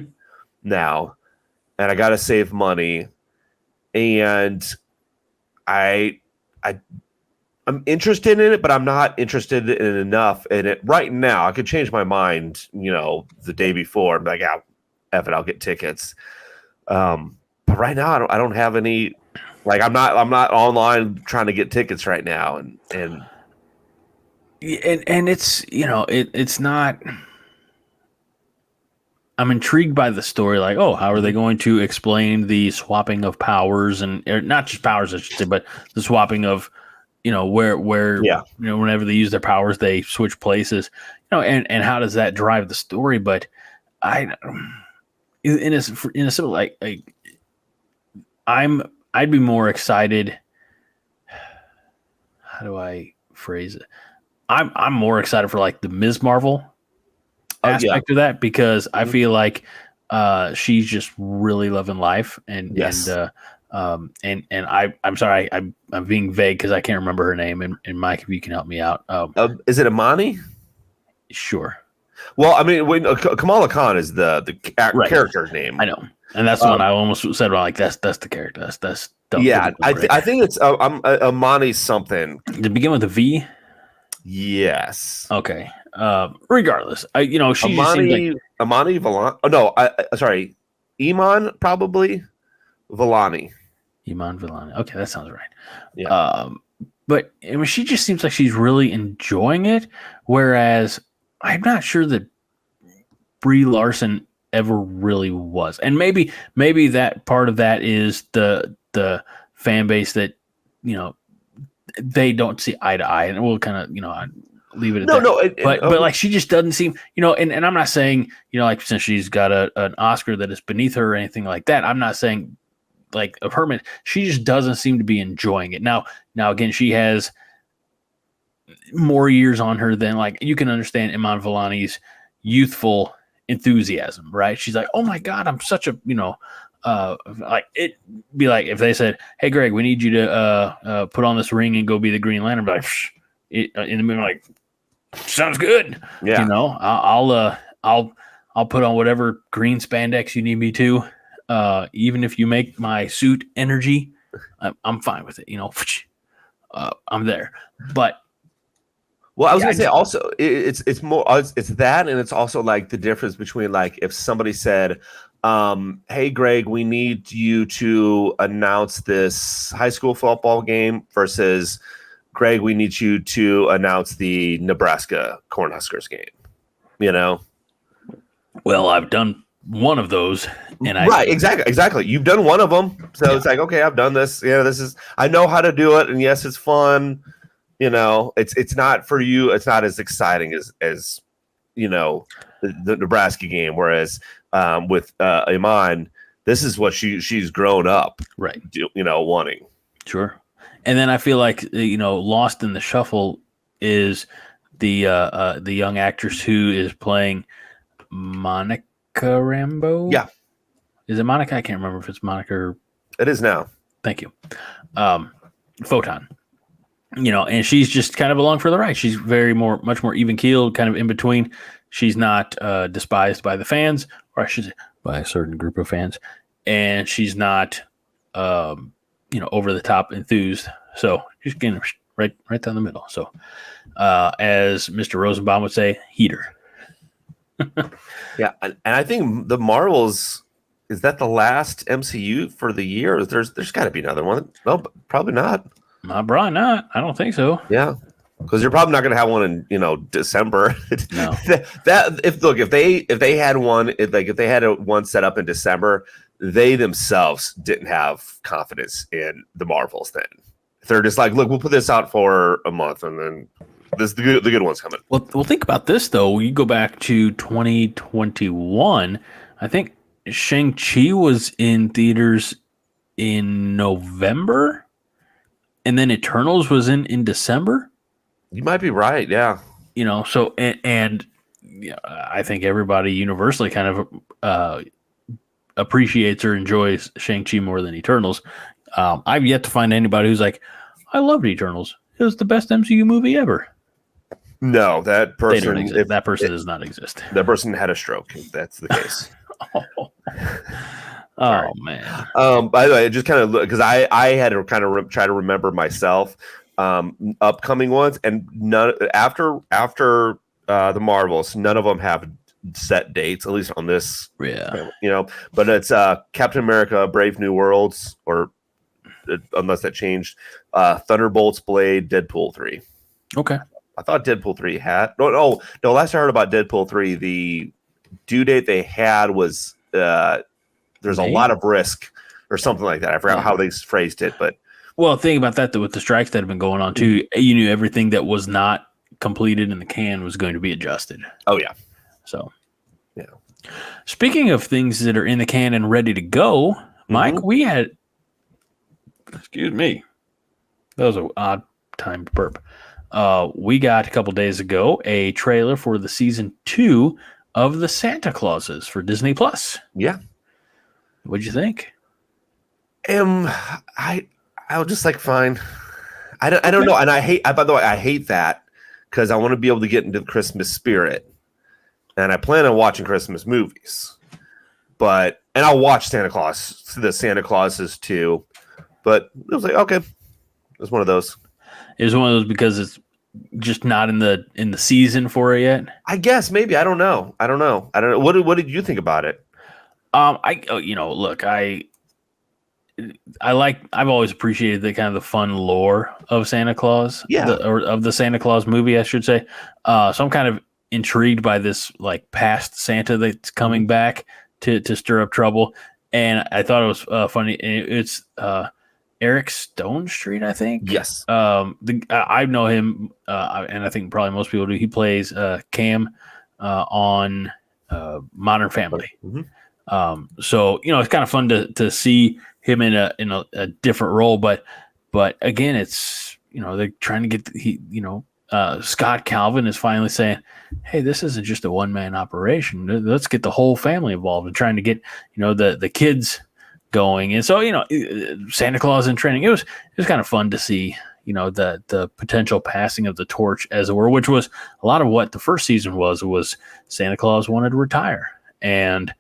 now, and I got to save money, and I'm interested in it, but I'm not interested in it enough in it right now. I could change my mind, the day before. I'm like, F it, I'll get tickets. But right now, I don't have any. Like, I'm not online trying to get tickets right now, and it's it's not. I'm intrigued by the story. Like, how are they going to explain the swapping of powers and not just powers, I should say, but the swapping of. Where whenever they use their powers, they switch places, and how does that drive the story? But I'd be more excited. How do I phrase it? I'm more excited for like the Ms. Marvel aspect of that, because I feel like she's just really loving life and I'm sorry, I'm being vague because I can't remember her name. And Mike, if you can help me out, is it Imani? Sure. Well, I mean, Kamala Khan is the character's name. I know, and that's the one I almost said. Well, like that's the character. That's I think it's Imani something. Did it begin with a V? Yes. Okay. Regardless, she just seems like Amani Villani. Oh no, sorry. Iman probably Villani. Iman Vellani. Okay, that sounds right. Yeah. But I mean, she just seems like she's really enjoying it, whereas I'm not sure that Brie Larson ever really was. And maybe that part of that is the fan base that they don't see eye to eye, and we'll kind of leave it at that. No. But like she just doesn't seem and I'm not saying like since she's got an Oscar that is beneath her or anything like that. I'm not saying like of her, she just doesn't seem to be enjoying it. Now again, she has more years on her than like you can understand Iman Vellani's youthful enthusiasm, right? She's like, oh my God, I'm such a like it be like if they said, hey Greg, we need you to put on this ring and go be the Green Lantern, be like in the middle, like sounds good. Yeah. I'll put on whatever green spandex you need me to. Even if you make my suit energy, I'm fine with it. I'm there. But well, I was gonna say also it's more it's that, and it's also like the difference between like if somebody said, "Hey Greg, we need you to announce this high school football game," versus Greg, we need you to announce the Nebraska Cornhuskers game. Well, I've done one of those, and right, exactly. You've done one of them, so it's like, okay, I've done this. This is I know how to do it, and yes, it's fun. It's not for you. It's not as exciting as the Nebraska game. Whereas with Iman, this is what she's grown up, right? Wanting. Sure. And then I feel like lost in the shuffle is the young actress who is playing Monica Rambeau. Yeah. Is it Monica? I can't remember if it's Monica or... It is now. Thank you. Photon. And she's just kind of along for the ride. She's much more even keeled, kind of in between. She's not despised by the fans, or I should say, by a certain group of fans, and she's not, over the top enthused. So she's getting right down the middle. So, as Mr. Rosenbaum would say, heater. Yeah, and I think the Marvels, is that the last MCU for the year? There's got to be another one. No, probably not. Probably not. I don't think so. Yeah, because you're probably not going to have one in December. No. if they had one, if they had one set up in December, they themselves didn't have confidence in the Marvels. Then they're just like, look, we'll put this out for a month, and then the good one's coming. Well, think about this though. You go back to 2021. I think Shang-Chi was in theaters in November. And then Eternals was in December. You might be right, yeah. So and I think everybody universally kind of appreciates or enjoys Shang-Chi more than Eternals. I've yet to find anybody who's like, I loved Eternals. It was the best MCU movie ever. No, that person does not exist. That person had a stroke. If that's the case. Oh man. By the way, just kind of because I had to kind of try to remember myself upcoming ones, and none after the Marvels, none of them have set dates, at least on this. Yeah. But it's Captain America: Brave New Worlds, or unless that changed, Thunderbolts, Blade, Deadpool 3. Okay. I thought Deadpool 3 had no. Last I heard about Deadpool 3, the due date they had was there's a lot of risk or something like that. I forgot how they phrased it, but think about that though, with the strikes that have been going on too, you knew everything that was not completed in the can was going to be adjusted. Oh yeah. So yeah. Speaking of things that are in the can and ready to go, Mike, we had, excuse me, that was an odd timed burp. We got a couple days ago a trailer for the season 2 of the Santa Clauses for Disney Plus. Yeah. What'd you think? I was just like, fine. I don't know, and by the way, I hate that because I want to be able to get into the Christmas spirit, and I plan on watching Christmas movies. And I'll watch the Santa Clauses too. But it was like, okay, it was one of those. It was one of those because just not in the season for it yet. I guess maybe. I don't know. What did you think about it? Look, I've always appreciated the kind of the fun lore of Santa Claus, Yeah. or of the Santa Claus movie, I should say. So I'm kind of intrigued by this like past Santa that's coming back to stir up trouble, and I thought it was funny. It's Eric Stone Street, I think. Yes. I know him, and I think probably most people do. He plays Cam on Modern Family. Mm-hmm. So it's kind of fun to see him in a different role, but again, it's they're trying to get Scott Calvin is finally saying, hey, this isn't just a one-man operation. Let's get the whole family involved and trying to get the kids going. And so Santa Claus in training. It was kind of fun to see the potential passing of the torch, as it were, which was a lot of what the first season was Santa Claus wanted to retire, and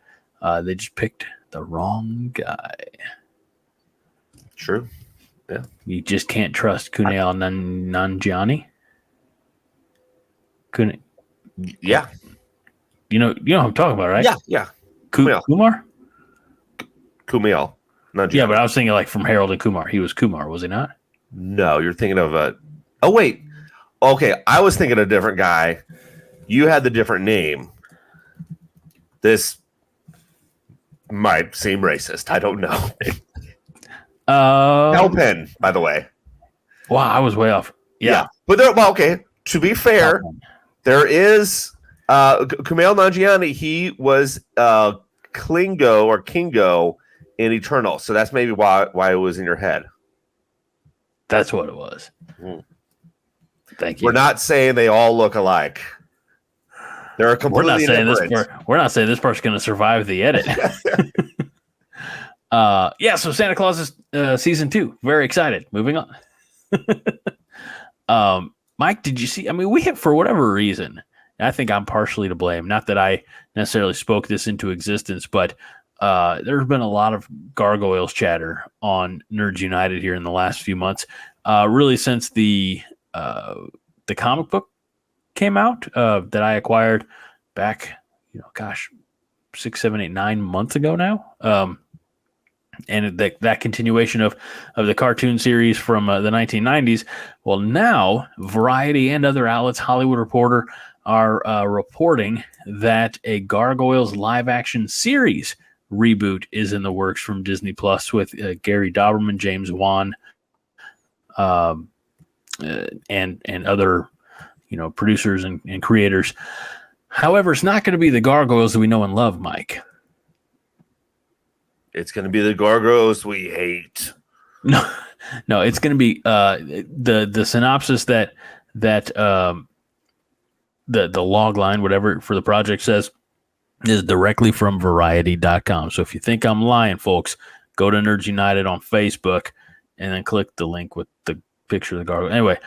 they just picked the wrong guy. True. Yeah. You just can't trust Kumail Nanjiani. Yeah. You know what I'm talking about, right? Yeah. Kumar? Kumail Nanjiani. Yeah, but I was thinking like from Harold and Kumar. He was Kumar, was he not? No, you're thinking of a. Oh wait. Okay, I was thinking a different guy. You had the different name. This might seem racist. I don't know. Kal Penn, by the way. Wow, I was way off. Yeah. But okay. To be fair, there is Kumail Nanjiani. He was Klingo or Kingo in Eternal, so that's maybe why it was in your head. That's what it was. Thank you. We're not saying they all look alike. They're completely different. We're not saying this part's going to survive the edit. So Santa Claus is season 2. Very excited. Moving on. Mike, did you see? I mean, we hit for whatever reason. I think I'm partially to blame. Not that I necessarily spoke this into existence, but there's been a lot of Gargoyles chatter on Nerds United here in the last few months. Really since the comic book came out that I acquired back, 6, 7, 8, 9 months ago now. And that continuation of the cartoon series from the 1990s. Well, now Variety and other outlets, Hollywood Reporter, are reporting that a Gargoyles live-action series reboot is in the works from Disney Plus with Gary Dauberman, James Wan, and other producers and creators. However, it's not going to be the Gargoyles that we know and love, Mike. It's going to be the Gargoyles we hate. No, it's going to be the synopsis that the log line, whatever for the project says, is directly from Variety.com. So if you think I'm lying, folks, go to Nerds United on Facebook and then click the link with the picture of the gargoyle. Anyway,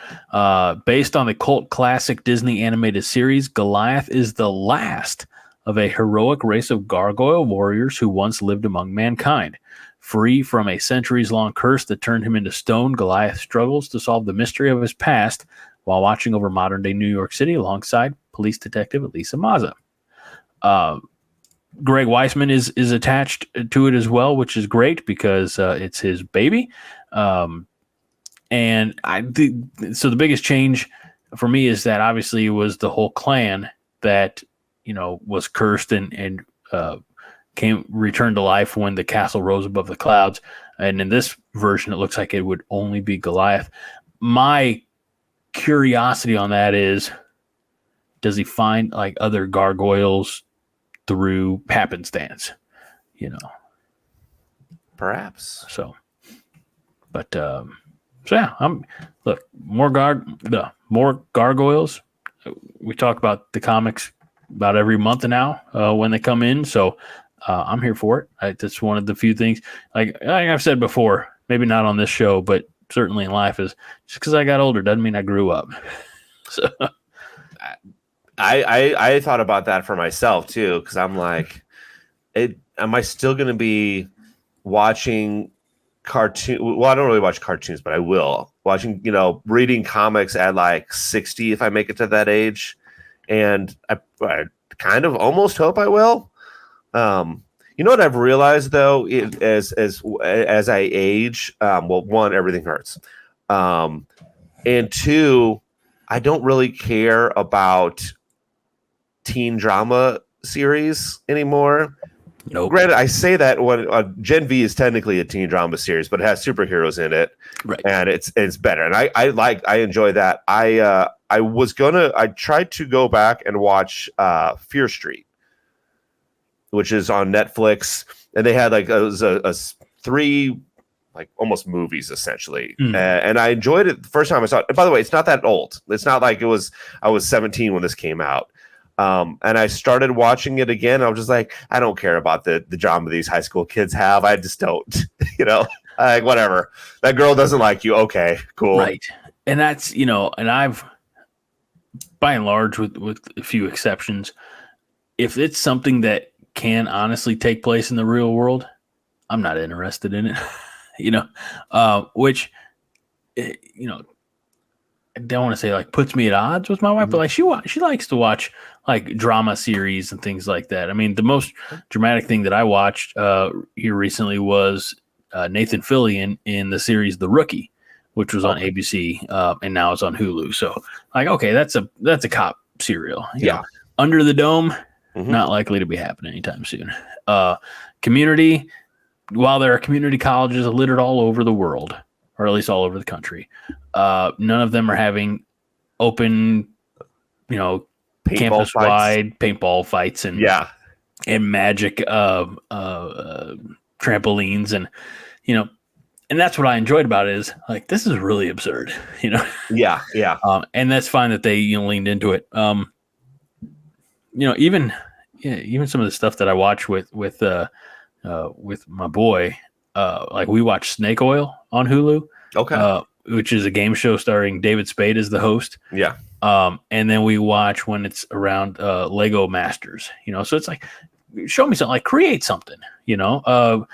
based on the cult classic Disney animated series, Goliath is the last of a heroic race of gargoyle warriors who once lived among mankind. Free from a centuries-long curse that turned him into stone, Goliath struggles to solve the mystery of his past while watching over modern-day New York City alongside police detective Elisa Mazza. Greg Weisman is attached to it as well, which is great because it's his baby. So the biggest change for me is that obviously it was the whole clan that was cursed and returned to life when the castle rose above the clouds. And in this version, it looks like it would only be Goliath. My curiosity on that is, does he find like other gargoyles through happenstance? Perhaps. So yeah, more gargoyles. We talk about the comics about every month now when they come in. So I'm here for it. That's one of the few things, like I've said before, maybe not on this show, but certainly in life, is just because I got older doesn't mean I grew up. So I thought about that for myself too, because I'm like, am I still going to be watching cartoon? Well, I don't really watch cartoons, but I will watching, you know, reading comics at like 60 if I make it to that age, and I kind of almost hope I will. You know what I've realized though, as I age, well, one, everything hurts, and two, I don't really care about teen drama series anymore. Nope. Granted, I say that when Gen V is technically a teen drama series, but it has superheroes in it, Right. and it's better, and I enjoy that. I tried to go back and watch Fear Street, which is on Netflix, and they had like it was a 3 like almost movies essentially, and I enjoyed it the first time I saw it. And by the way, it's not that old. It's not like I was 17 when this came out. And I started watching it again. I was just like, I don't care about the drama these high school kids have. I just don't, you know, like whatever. That girl doesn't like you. Okay, cool. Right. And that's, you know, and I've, by and large, with a few exceptions, if it's something that can honestly take place in the real world, I'm not interested in it. You know, which, you know, I don't want to say like puts me at odds with my wife, but like she likes to watch like drama series and things like that. I mean, the most dramatic thing that I watched here recently was Nathan Fillion in the series The Rookie, which was on ABC, and now it's on Hulu. So like, okay, that's a cop serial. You know. Under the Dome, not likely to be happening anytime soon. Community, while there are community colleges littered all over the world, or at least all over the country, none of them are having open, you know, campus-wide paintball fights and magic trampolines, and you know, and that's what I enjoyed about it is like this is really absurd, you know. And that's fine that they leaned into it. You know, even some of the stuff that I watch with my boy, like we watch Snake Oil on Hulu. Okay. Which is a game show starring David Spade as the host. Yeah. And then we watch when it's around Lego Masters, you know. So it's like, show me something, like create something, you know.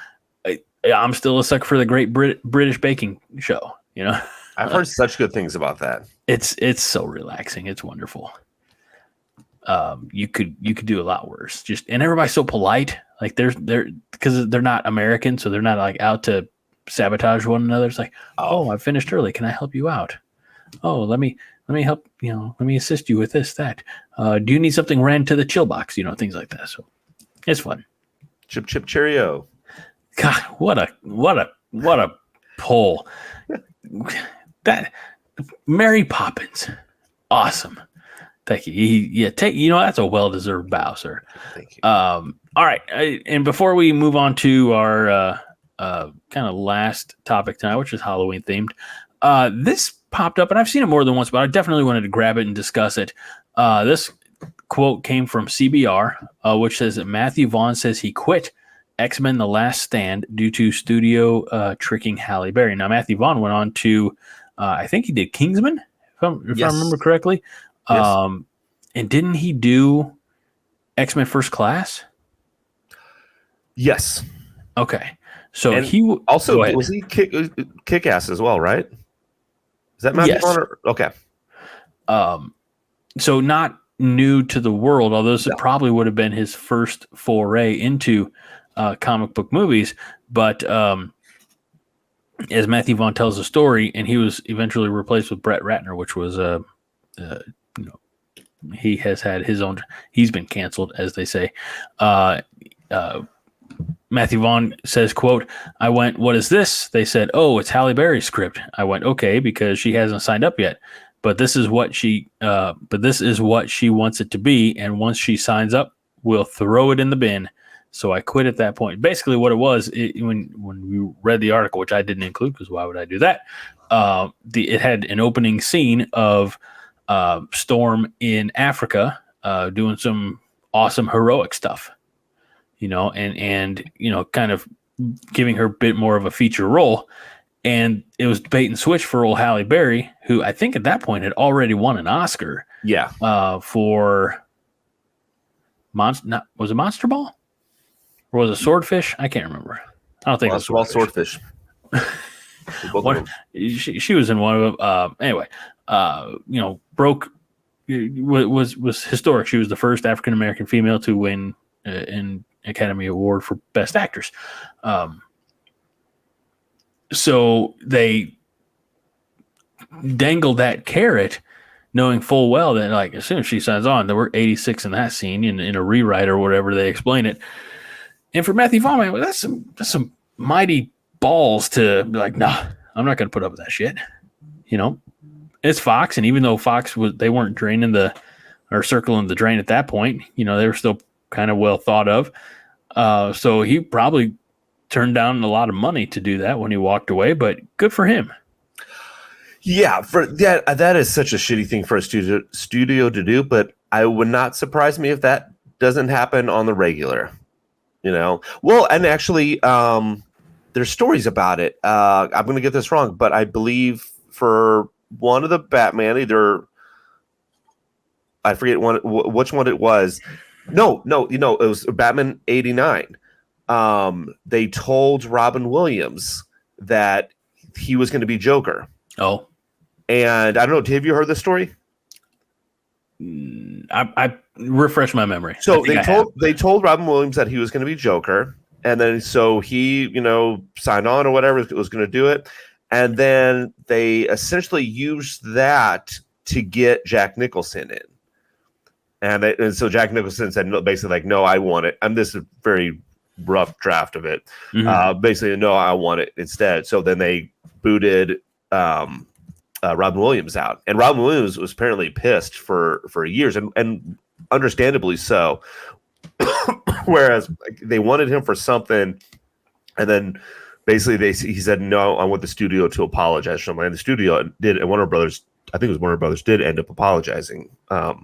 I'm still a sucker for the Great British Baking Show, you know. I've heard such good things about that. It's so relaxing. It's wonderful. You could do a lot worse. And everybody's so polite. Like they're because they're not American, so they're not like out to sabotage one another. It's like, oh, I finished early. Can I help you out? Oh, let me help. You know, let me assist you with this, that. Do you need something ran to the chill box? You know, things like that. So it's fun. Chip chip cheerio. God, what a pull. That Mary Poppins, awesome. Thank you. That's a well-deserved bow, sir. Thank you. All right, and before we move on to our kind of last topic tonight, which is Halloween themed, this popped up, and I've seen it more than once, but I definitely wanted to grab it and discuss it. This quote came from CBR, which says that Matthew Vaughn says he quit X-Men: The Last Stand due to studio tricking Halle Berry. Now, Matthew Vaughn went on to, I think he did Kingsman, if I remember correctly. Yes. And didn't he do X-Men First Class? Yes. Okay. So and he also was he Kick-Ass as well, right? Is that Matthew Vaughn? Okay. So not new to the world, although this probably would have been his first foray into comic book movies. But as Matthew Vaughn tells the story, and he was eventually replaced with Brett Ratner, which was he has had his own. He's been canceled, as they say. Matthew Vaughn says, quote, "I went, what is this? They said, oh, it's Halle Berry's script. I went, okay, because she hasn't signed up yet. But this is what she wants it to be. And once she signs up, we'll throw it in the bin. So I quit at that point." Basically, what it was, when we read the article, which I didn't include because why would I do that? It had an opening scene of Storm in Africa doing some awesome heroic stuff. You know, and you know, kind of giving her a bit more of a feature role. And it was bait and switch for old Halle Berry, who I think at that point had already won an Oscar. Yeah. For was it Monster Ball? Or was it Swordfish? I can't remember. I don't think it was Swordfish. Both of them. She was in one of them. Anyway, broke was historic. She was the first African American female to win an Academy Award for Best Actress. So they dangled that carrot, knowing full well that like as soon as she signs on, there were 86 in that scene in a rewrite or whatever they explain it. And for Matthew Vaughn, man, that's some mighty balls to be like, nah, I'm not going to put up with that shit. It's Fox, and even though Fox they weren't circling the drain at that point, they were still kind of well thought of. So he probably turned down a lot of money to do that when he walked away, but good for him. Yeah, that is such a shitty thing for a studio to do, but I would not surprise me if that doesn't happen on the regular. Well, and actually, there's stories about it. I'm going to get this wrong, but I believe for one of the Batman, I forget which one it was. No, it was Batman 89. They told Robin Williams that he was going to be Joker. Oh. And I don't know, have you heard this story? I refresh my memory. So they told Robin Williams that he was going to be Joker, and then so he, signed on or whatever, was going to do it, and then they essentially used that to get Jack Nicholson in, and so Jack Nicholson said no, basically like, no, I want it. And this is a very rough draft of it. Mm-hmm. Basically, no, I want it instead. So then they booted Robin Williams out, and Robin Williams was apparently pissed for years, and understandably so. Whereas they wanted him for something, and then basically he said, no, I want the studio to apologize for something. And the studio did, and Warner Brothers, I think it was Warner Brothers, did end up apologizing. But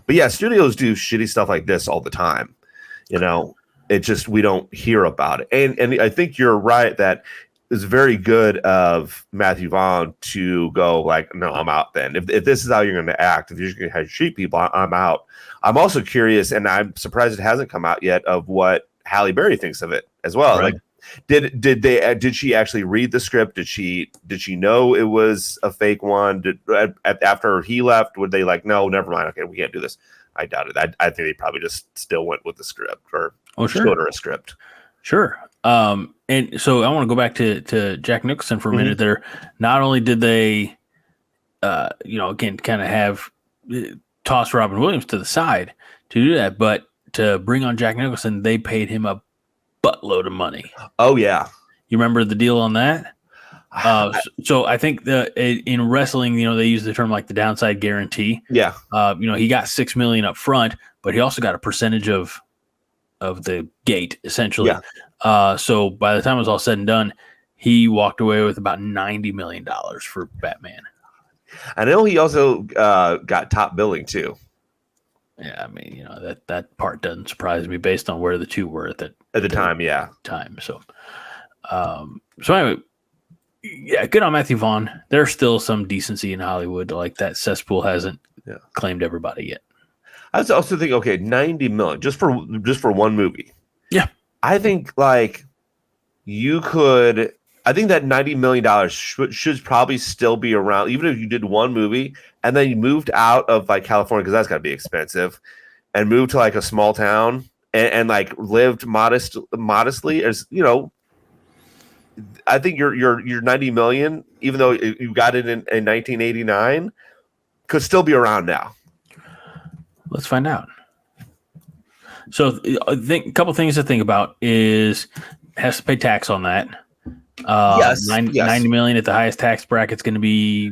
yeah, studios do shitty stuff like this all the time. It just, we don't hear about it. And I think you're right that it's very good of Matthew Vaughn to go like, no, I'm out then. If this is how you're going to act, if you're going to treat people, I'm out. I'm also curious, and I'm surprised it hasn't come out yet, of what Halle Berry thinks of it as well. Right. Like, did she actually read the script? Did she know it was a fake one? After he left, would they like, no, never mind. Okay, we can't do this. I doubt it. I think they probably just still went with the script or showed her a script. Sure. And so I want to go back to Jack Nicholson for a minute there. Not only did they, again, kind of have tossed Robin Williams to the side to do that, but to bring on Jack Nicholson, they paid him a buttload of money. Oh, yeah. You remember the deal on that? So I think in wrestling, they use the term like the downside guarantee. Yeah. He got $6 million up front, but he also got a percentage of the gate, essentially. Yeah. So by the time it was all said and done, he walked away with about $90 million for Batman. I know he also got top billing too. Yeah, I mean, that part doesn't surprise me based on where the two were at the time. Yeah, time. So anyway, yeah, good on Matthew Vaughn. There's still some decency in Hollywood. Like that cesspool hasn't claimed everybody yet. I was also thinking, okay, $90 million just for one movie. Yeah, I think like you could. I think that $90 million should probably still be around, even if you did one movie and then you moved out of like California, because that's got to be expensive, and moved to like a small town and like lived modestly. As I think your 90 million, even though you got it in 1989, could still be around now. Let's find out. So I think a couple things to think about is has to pay tax on that. Yes. 90 million at the highest tax bracket is going to be,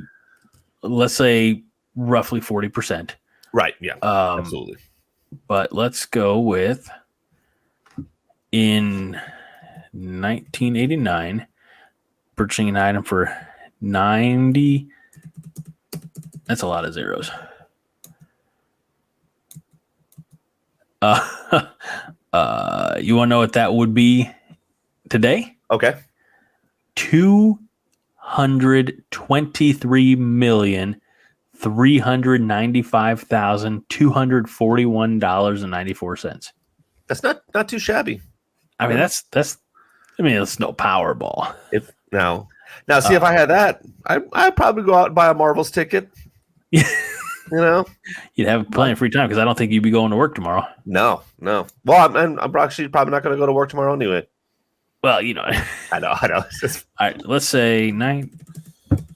let's say, roughly 40%. Right. Yeah. Absolutely. But let's go with in 1989, purchasing an item for 90. That's a lot of zeros. You want to know what that would be today? Okay. $223,395,241.94. That's not too shabby. I mean, that's no Powerball. Now, Now, see, if I had that, I'd probably go out and buy a Marvel's ticket. Yeah. You know, You'd have plenty of free time because I don't think you'd be going to work tomorrow. no. Well, I'm actually probably not going to go to work tomorrow anyway. Well, you know. I know. It's just, All right, let's say 9.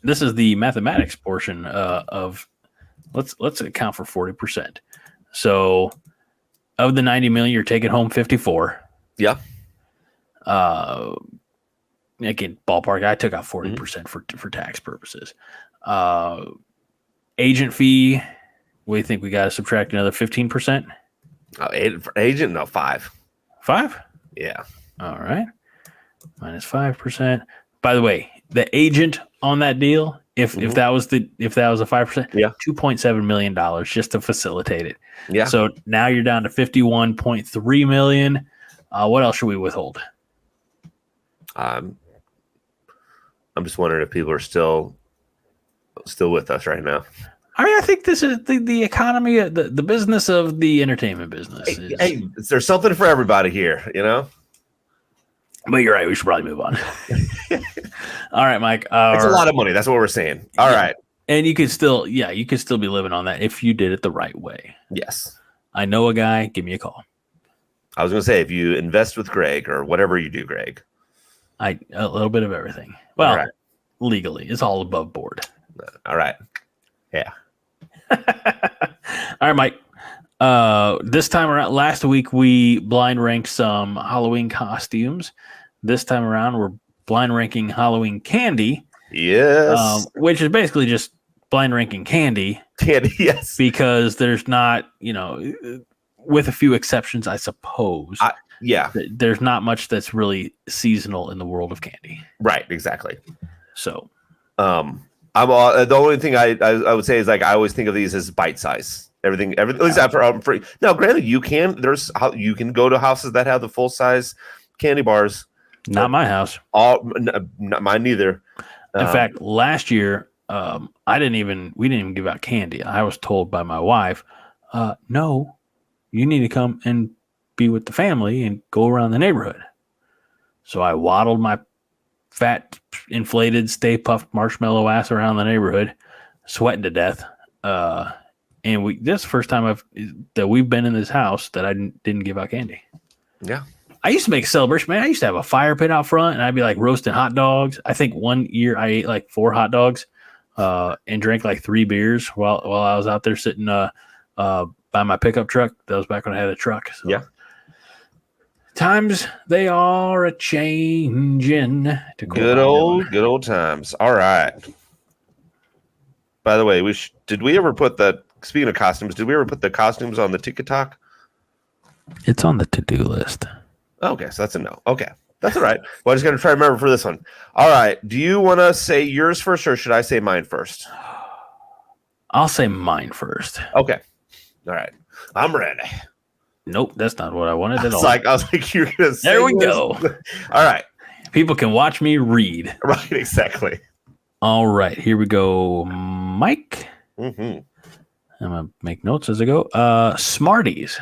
This is the mathematics portion of. Let's account for 40%. So, of the 90 million, you're taking home 54. yeah. Again, ballpark. I took out 40% for tax purposes. Agent fee. We think we got to subtract another 15%. Agent, no, 5. 5. Yeah. All right. Minus 5%. By the way, the agent on that deal, if that was a 5%, Yeah. $2.7 million just to facilitate it. Yeah. So now you're down to 51.3 million. What else should we withhold? I'm just wondering if people are still with us right now. I mean, I think this is the economy, the business of the entertainment business. Hey, there's something for everybody here, you know? But you're right. We should probably move on. All right, Mike. It's a lot of money. That's what we're saying. All right. And you could still be living on that if you did it the right way. Yes. I know a guy. Give me a call. I was going to say, if you invest with Greg or whatever you do, Greg. A little bit of everything. Well, right. Legally, it's all above board. All right. Yeah. All right, Mike. This time around, last week we blind ranked some Halloween costumes. This time around, we're blind ranking Halloween candy. Yes. Which is basically just blind ranking candy. Candy, yes. Because there's not, with a few exceptions, I suppose. Yeah. There's not much that's really seasonal in the world of candy. Right. Exactly. So, I'm the only thing I would say is like I always think of these as bite size. Everything. At least after free. Now, granted, you can go to houses that have the full size candy bars. Not my house. Not mine neither. In fact, last year, we didn't even give out candy. I was told by my wife, no, you need to come and be with the family and go around the neighborhood. So I waddled my fat, inflated, Stay Puft marshmallow ass around the neighborhood, sweating to death. And this is the first time that we've been in this house that I didn't give out candy. Yeah. I used to make a celebration, man. I used to have a fire pit out front, and I'd be like roasting hot dogs. I think one year I ate like 4 hot dogs and drank like 3 beers while I was out there sitting by my pickup truck. That was back when I had a truck. So. Yeah. Times they are a changing. Good old times. All right. By the way, did we ever put speaking of costumes, did we ever put the costumes on the TikTok? It's on the to-do list. Okay, so that's a no. Okay, that's all right. Well, I just got to try to remember for this one. All right. Do you want to say yours first, or should I say mine first? I'll say mine first. Okay. All right. I'm ready. Nope, that's not what I wanted at all. I was like, you're gonna say there we this? go. All right. People can watch me read. Right, exactly. All right, here we go, Mike. Mm-hmm. I'm gonna make notes as I go. Smarties.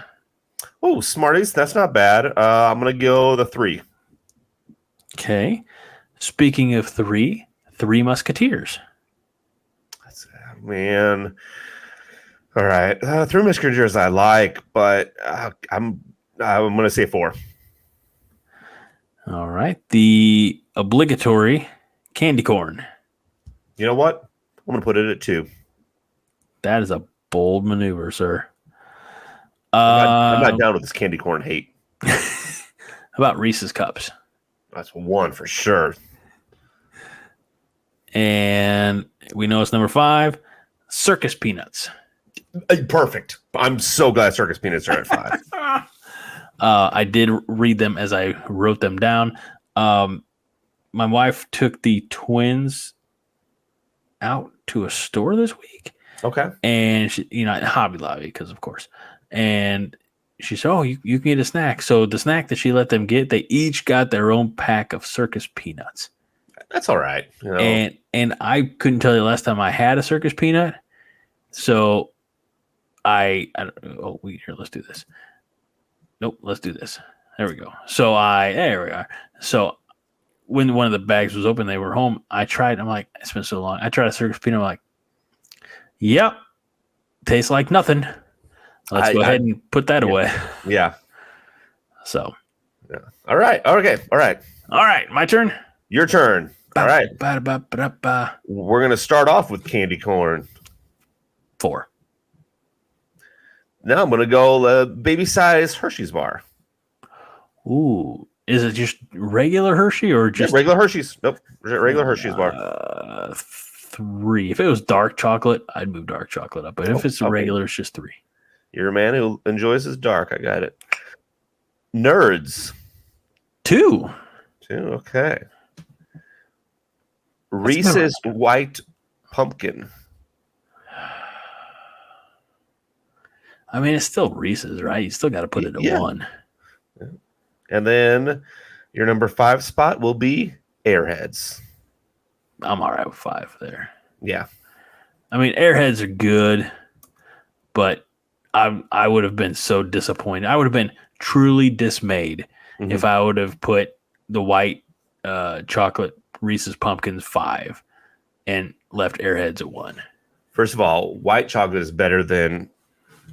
Oh, Smarties. That's not bad. I'm gonna go the 3. Okay. Speaking of 3, 3 Musketeers. Man. All right. 3 Musketeers I like, but I'm gonna say 4. All right. The obligatory candy corn. You know what? I'm gonna put it at 2. That is a bold maneuver, sir. I'm not down with this candy corn hate. How about Reese's Cups? That's 1 for sure. And we know it's number 5, Circus Peanuts. Perfect. I'm so glad Circus Peanuts are at 5. I did read them as I wrote them down. My wife took the twins out to a store this week. Okay. And she, at Hobby Lobby, because of course. And she said, "Oh, you can get a snack." So the snack that she let them get, they each got their own pack of Circus Peanuts. That's all right. And I couldn't tell you the last time I had a Circus Peanut. So here, let's do this. Nope, let's do this. There we go. So there we are. So when one of the bags was open, they were home. I tried. I'm like, it's been so long. I tried a circus peanut. I'm like, yep, tastes like nothing. Let's go ahead and put that away. Yeah. So. Yeah. All right. Okay. All right. My turn. Your turn. All right. We're going to start off with candy corn. 4. Now I'm going to go baby size Hershey's bar. Ooh. Is it just regular Hershey or just regular Hershey's? Nope. Regular Hershey's bar. 3. If it was dark chocolate, I'd move dark chocolate up. But if it's regular, it's just 3. You're a man who enjoys his dark. I got it. Nerds. 2. Okay. Reese's white pumpkin. I mean, it's still Reese's, right? You still got to put it at 1. Yeah. And then your number 5 spot will be Airheads. I'm all right with 5 there. Yeah. I mean, Airheads are good, but I would have been so disappointed. I would have been truly dismayed if I would have put the white chocolate Reese's Pumpkins 5 and left Airheads at 1. First of all, white chocolate is better than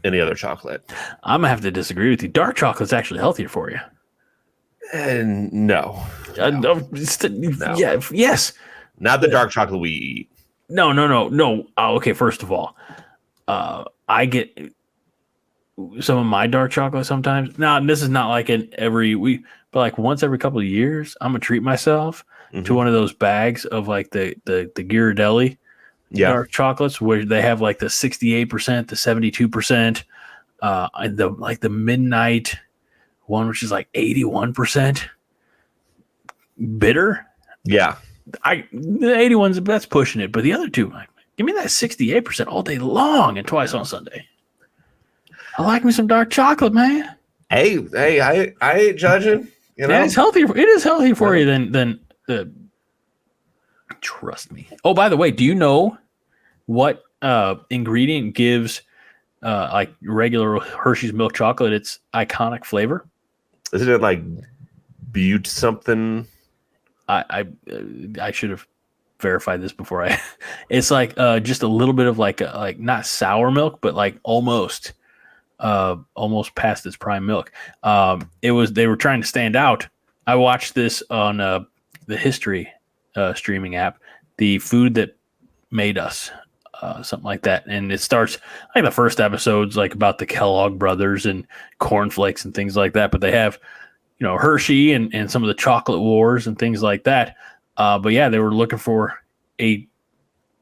any other chocolate. I'm going to have to disagree with you. Dark chocolate's actually healthier for you. And no. Yeah, yes. Not the dark chocolate we eat. No. Oh, okay, first of all, I get some of my dark chocolate sometimes. Now, this is not like an every week, but like once every couple of years, I'm gonna treat myself to one of those bags of like the Ghirardelli dark chocolates where they have like the 68%, the 72%, and the midnight one, which is like 81% bitter. Yeah. The 81's that's pushing it, but the other two, like, give me that 68% all day long and twice on Sunday. I like me some dark chocolate, man. Hey, I ain't judging. You know, and it's healthier. It is healthier for you than trust me. Oh, by the way, do you know what ingredient gives like regular Hershey's milk chocolate its iconic flavor? Isn't it like Butte something? I should have verified this before I. It's like just a little bit of like not sour milk, but like almost past its prime milk. They were trying to stand out. I watched this on the History streaming app, The Food That Made Us, something like that. And it starts like the first episode's like about the Kellogg brothers and cornflakes and things like that. But they have, Hershey and some of the chocolate wars and things like that. But yeah, they were looking for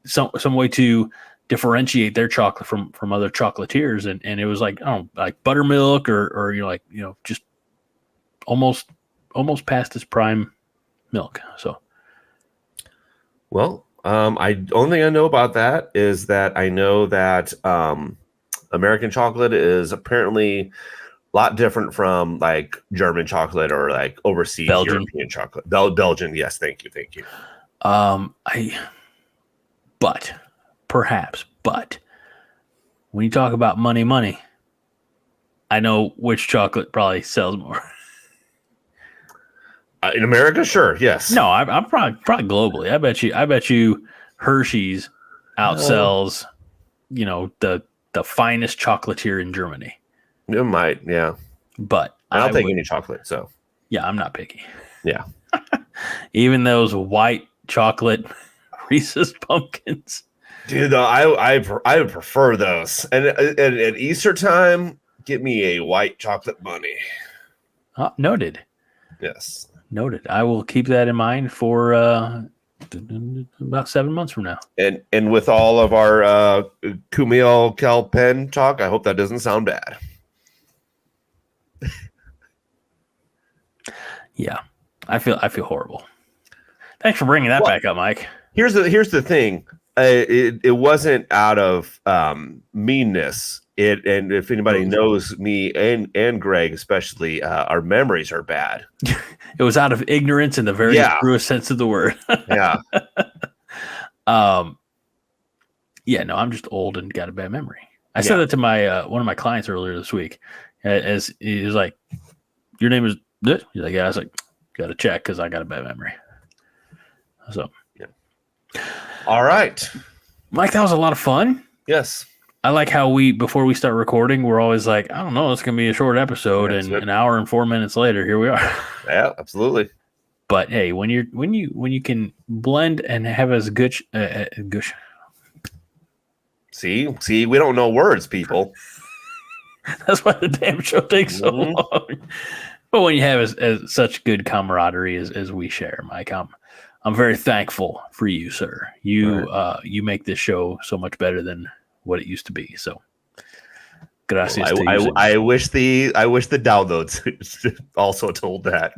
some way to differentiate their chocolate from other chocolatiers. And it was like, like buttermilk or just almost past its prime milk. So. Well, only thing I know about that is that I know that American chocolate is apparently a lot different from like German chocolate or like overseas Belgian. European chocolate. Belgian, yes, thank you. But when you talk about money, I know which chocolate probably sells more. In America, sure, yes. No, I'm probably globally. I bet you Hershey's outsells, the finest chocolatier in Germany. It might, yeah. But I'll take any chocolate. So yeah, I'm not picky. Yeah. Even those white chocolate Reese's Pumpkins. Dude, I would prefer those. And at Easter time, get me a white chocolate bunny. Noted. Yes. Noted. I will keep that in mind for about 7 months from now. And with all of our Kumail Kal Penn talk, I hope that doesn't sound bad. Yeah, I feel horrible. Thanks for bringing that back up, Mike. Here's the thing. It wasn't out of meanness. And if anybody knows me and Greg, especially, our memories are bad. It was out of ignorance in the very truest sense of the word. Yeah. Yeah, no, I'm just old and got a bad memory. I said that to my one of my clients earlier this week. As he was like, "Your name is this?" He's like, "Yeah." I was like, "Got to check because I got a bad memory." So, All right. Mike, that was a lot of fun. Yes. I like how before we start recording, we're always like, I don't know, it's going to be a short episode, and an hour and 4 minutes later, here we are. Yeah, absolutely. But hey, when you can blend and have as gush. See, we don't know words, people. That's why the damn show takes so long. But when you have as such good camaraderie as we share, Mike, I'm very thankful for you, sir. You make this show so much better than what it used to be. So, gracias. I wish the downloads also told that.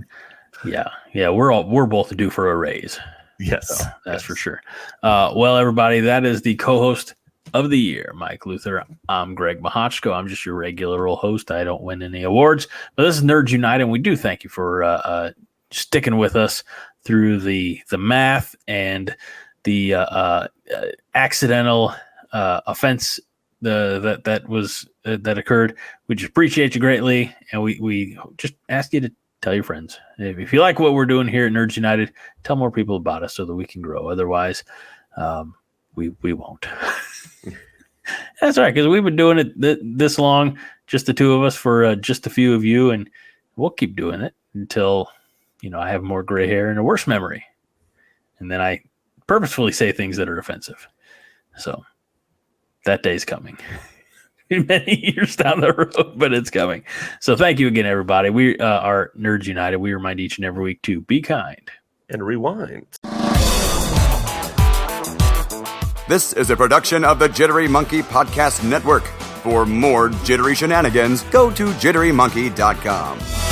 Yeah, we're both due for a raise. Yes, so that's for sure. Well, everybody, that is the co-host of the year, Mike Luther. I'm Greg Mahochko. I'm just your regular old host. I don't win any awards, but this is Nerds United, and we do thank you for sticking with us through the math and the accidental offense that occurred. We just appreciate you greatly, and we just ask you to tell your friends. If you like what we're doing here at Nerds United, tell more people about us so that we can grow. Otherwise, we won't. That's all right, because we've been doing it this long, just the two of us, for just a few of you, and we'll keep doing it until I have more gray hair and a worse memory, and then I purposefully say things that are offensive. So that day's coming. Many years down the road, but it's coming. So thank you again, everybody. We are Nerds United. We remind each and every week to be kind and rewind. This is a production of the Jittery Monkey Podcast Network. For more jittery shenanigans, go to jitterymonkey.com.